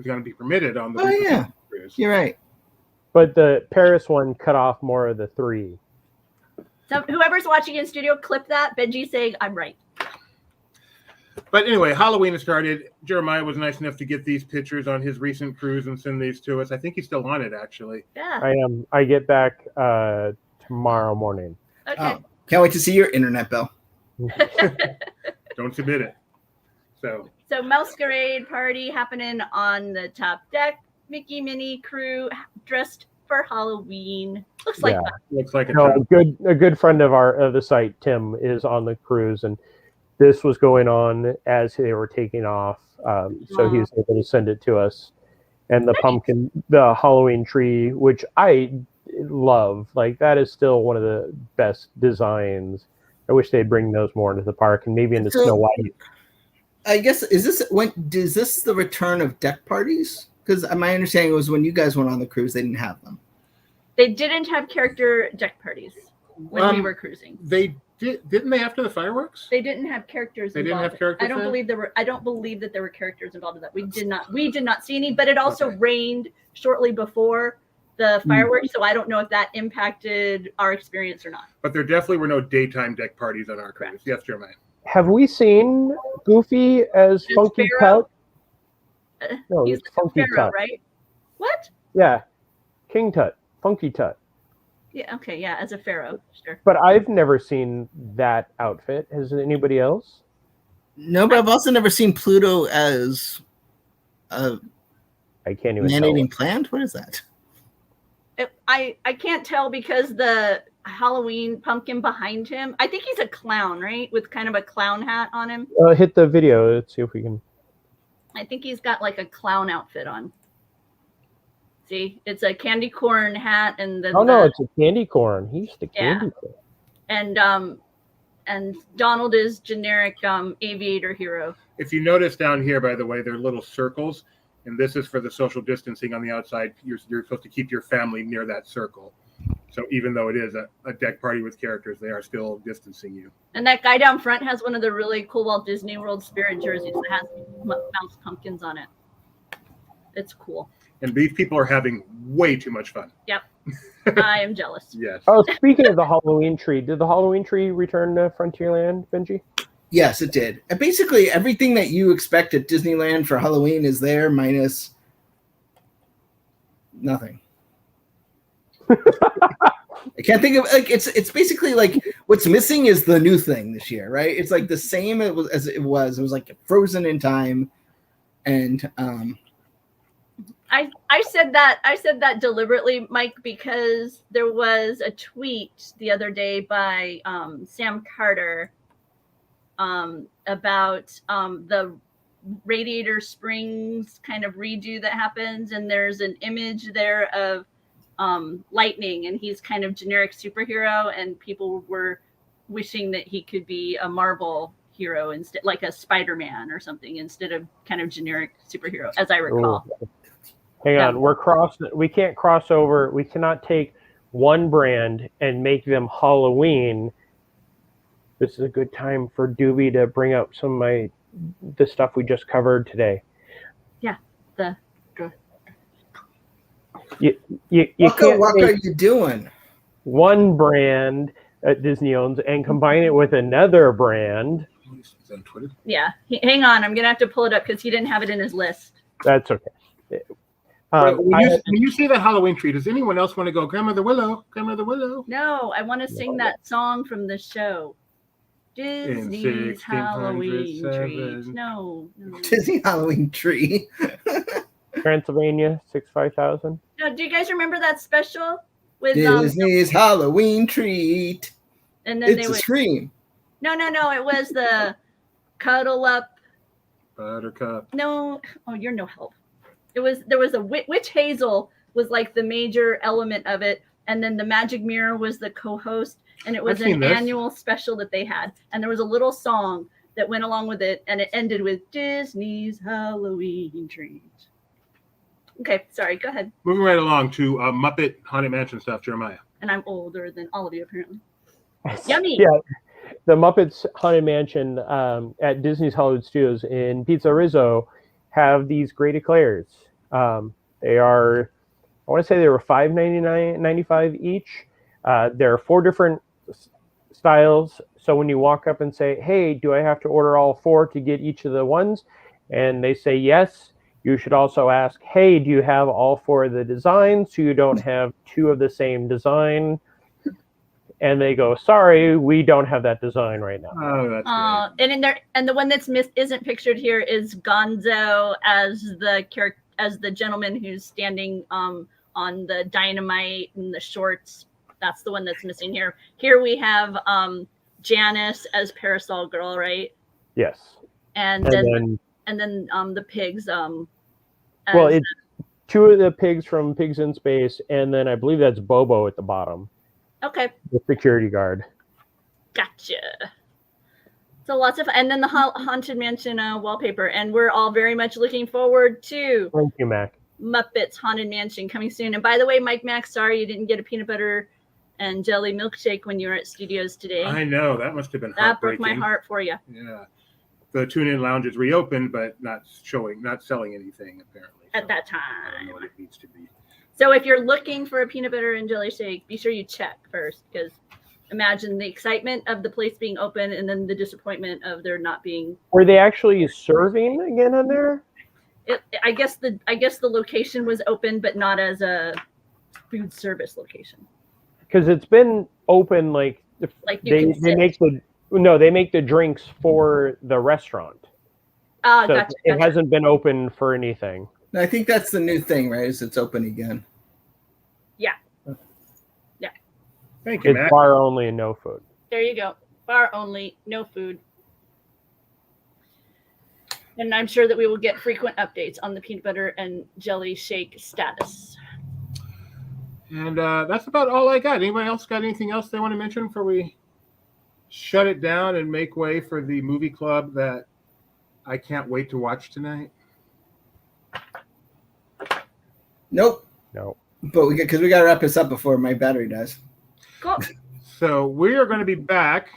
going to be permitted on the cruise. You're right. But the Paris one cut off more of the 3. So whoever's watching in studio, clip that. Benji saying I'm right. But anyway, Halloween has started. Jeremiah was nice enough to get these pictures on his recent cruise and send these to us. I think he's still on it, actually. Yeah. I am. I get back tomorrow morning. Okay. Oh, can't wait to see your internet, Bill. Don't submit it. So Masquerade party happening on the top deck. Mickey Minnie crew dressed for Halloween. Looks like Yeah. fun. looks like A good friend of the site, Tim, is on the cruise, and this was going on as they were taking off. So he was able to send it to us. And the pumpkin, the Halloween tree, which I love, like that is still one of the best designs. I wish they'd bring those more into the park and maybe into Snow White. I guess is this the return of deck parties? Because my understanding was when you guys went on the cruise, they didn't have them. They didn't have character deck parties when we were cruising. They didn't they after the fireworks? They didn't have characters. They didn't involved. have characters I don't then? believe there were. I don't believe that there were characters involved in that. We did not see any. But it also rained shortly before the fireworks, so I don't know if that impacted our experience or not. But there definitely were no daytime deck parties on our cruise. Yes, Jeremiah. Have we seen Goofy as Funky Pharaoh? Tut? No, He's it's the Funky Pharaoh, Tut. right? What? Yeah, King Tut, Funky Tut. Yeah. Okay. Yeah. As a pharaoh, sure. But I've never seen that outfit. Has anybody else? No, but I've also never seen Pluto as a I can't even man-eating tell. plant. What is that? I can't tell because the Halloween pumpkin behind him. I think he's a clown, right? With kind of a clown hat on him. Hit the video. Let's see if we can. I think he's got like a clown outfit on. See, it's a candy corn hat, and then No, it's a candy corn. He's the candy corn. and Donald is generic aviator hero. If you notice down here, by the way, there are little circles, and this is for the social distancing on the outside. You're supposed to keep your family near that circle. So even though it is a deck party with characters, they are still distancing you. And that guy down front has one of the really cool Walt Disney World spirit jerseys that has mouse pumpkins on it. It's cool. And these people are having way too much fun. Yep. I am jealous. Yes. Oh, speaking of the Halloween tree, did the Halloween tree return to Frontierland, Benji? Yes, it did. And basically everything that you expect at Disneyland for Halloween is there, minus nothing. I can't think of it's basically like what's missing is the new thing this year, right? It's like the same as it was. It was like frozen in time, and I said that deliberately, Mike, because there was a tweet the other day by Sam Carter about the Radiator Springs kind of redo that happens, and there's an image there of Lightning, and he's kind of generic superhero, and people were wishing that he could be a Marvel hero instead, like a Spider-Man or something, instead of kind of generic superhero, as I recall. Ooh. Hang on, we can't cross over. We cannot take one brand and make them Halloween. This is a good time for Doobie to bring up some of the stuff we just covered today. Yeah, You what are you doing? One brand at Disney owns and combine it with another brand. Is that on Twitter? yeah. Hang on, I'm gonna have to pull it up because he didn't have it in his list. That's okay. When you see the Halloween tree, does anyone else want to go, Grandmother Willow, Grandmother Willow? No, I want to sing that song from the show. Disney's Halloween tree. No. Disney Halloween tree. Transylvania 65000. No, do you guys remember that special with Disney's Halloween treat? And then It's they a would scream. No, it was the cuddle up. Buttercup. No, oh, you're no help. There was a Witch Hazel was like the major element of it, and then the Magic Mirror was the co-host, and it was an annual special that they had, and there was a little song that went along with it, and it ended with Disney's Halloween treat. Okay, sorry, go ahead. Moving right along to Muppet Haunted Mansion stuff, Jeremiah. And I'm older than all of you, apparently. Yummy. Yeah, the Muppets Haunted Mansion at Disney's Hollywood Studios in Pizza Rizzo have these great eclairs. They are, I want to say they were $5.95 each. There are 4 different styles. So when you walk up and say, hey, do I have to order all 4 to get each of the ones? And they say yes. You should also ask, hey, do you have all 4 of the designs so you don't have 2 of the same design? And they go, sorry, we don't have that design right now. Oh, that's great. And in there, and the one that's isn't pictured here is Gonzo as the gentleman who's standing on the dynamite and the shorts. That's the one that's missing here. Here we have Janice as Parasol Girl, right? Yes. And then the pigs. Well, it's 2 of the pigs from Pigs in Space, and then I believe that's Bobo at the bottom. Okay. The security guard. Gotcha. So lots of, and then the Haunted Mansion wallpaper, and we're all very much looking forward to Thank you, Mac. Muppets Haunted Mansion coming soon. And by the way, Mike Mac, sorry you didn't get a peanut butter and jelly milkshake when you were at studios today. I know, that must have been That broke heartbreaking. my heart for you. Yeah. The tune-in lounge is reopened, but not selling anything, apparently. At that I don't know time. what it needs to be. So if you're looking for a peanut butter and jelly shake, be sure you check first, because imagine the excitement of the place being open and then the disappointment of there not being. Were they actually serving again on there? I guess the location was open, but not as a food service location. Because it's been open like You they make the drinks for the restaurant. Ah, So gotcha. it hasn't been open for anything. I think that's the new thing, right? Is it's open again. Thank you, It's Matt. bar only and no food. There you go. Bar only, no food. And I'm sure that we will get frequent updates on the peanut butter and jelly shake status. And that's about all I got. Anybody else got anything else they want to mention before we shut it down and make way for the movie club that I can't wait to watch tonight? Nope. No. But we got to wrap this up before my battery dies. Cool. So we are going to be back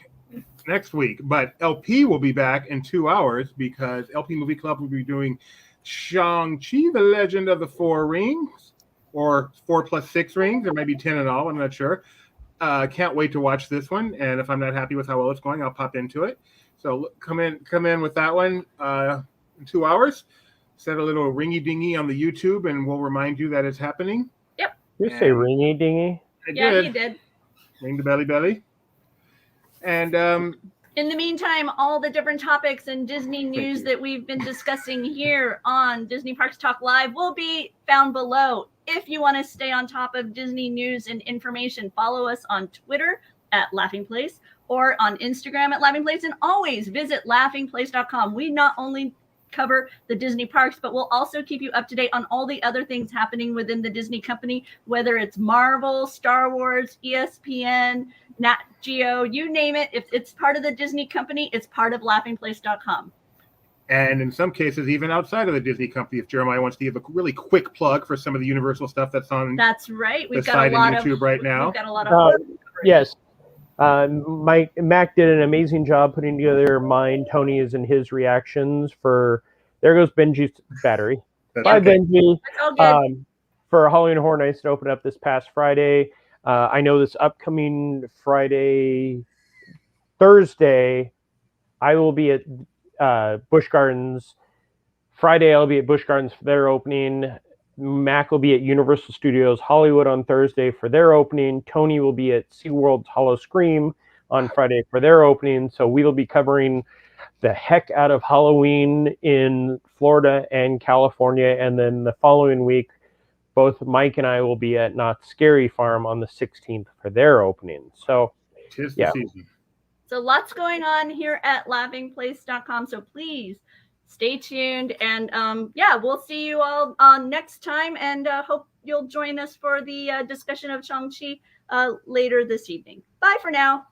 next week, but LP will be back in 2 hours because LP Movie Club will be doing Shang-Chi, the Legend of the Four Rings, or 4 + 6 rings. There might be 10 in all. I'm not sure. Can't wait to watch this one. And if I'm not happy with how well it's going, I'll pop into it. So come in with that one in 2 hours. Set a little ringy dingy on the YouTube, and we'll remind you that it's happening. Yep. You say ringy dingy? He did. Ring the belly. And in the meantime, all the different topics and Disney news that we've been discussing here on Disney Parks Talk Live will be found below. If you want to stay on top of Disney news and information, follow us on Twitter at Laughing Place or on Instagram at Laughing Place, and always visit laughingplace.com. We not only cover the Disney parks, but we'll also keep you up to date on all the other things happening within the Disney company, whether it's Marvel, Star Wars, ESPN, Nat Geo, you name it. If it's part of the Disney company, it's part of laughingplace.com. And in some cases, even outside of the Disney company, if Jeremiah wants to give a really quick plug for some of the Universal stuff that's on that's right. We've the got site a lot on YouTube of, right now. We've got a lot of Yes. Mac did an amazing job putting together mine, Tony's, and his reactions for there goes Benji's battery. Bye, Okay. Benji. That's all good. For Halloween Horror Nights to open up this past Friday. I know this upcoming Thursday, I will be at Busch Gardens. Friday, I'll be at Busch Gardens for their opening. Mac will be at Universal Studios Hollywood on Thursday for their opening. Tony will be at SeaWorld's Hollow Scream on Friday for their opening. So we will be covering the heck out of Halloween in Florida and California. And then the following week, both Mike and I will be at Not Scary Farm on the 16th for their opening. So, Tis the season. So lots going on here at laughingplace.com. So please stay tuned. And we'll see you all next time. And hope you'll join us for the discussion of Shang-Chi later this evening. Bye for now.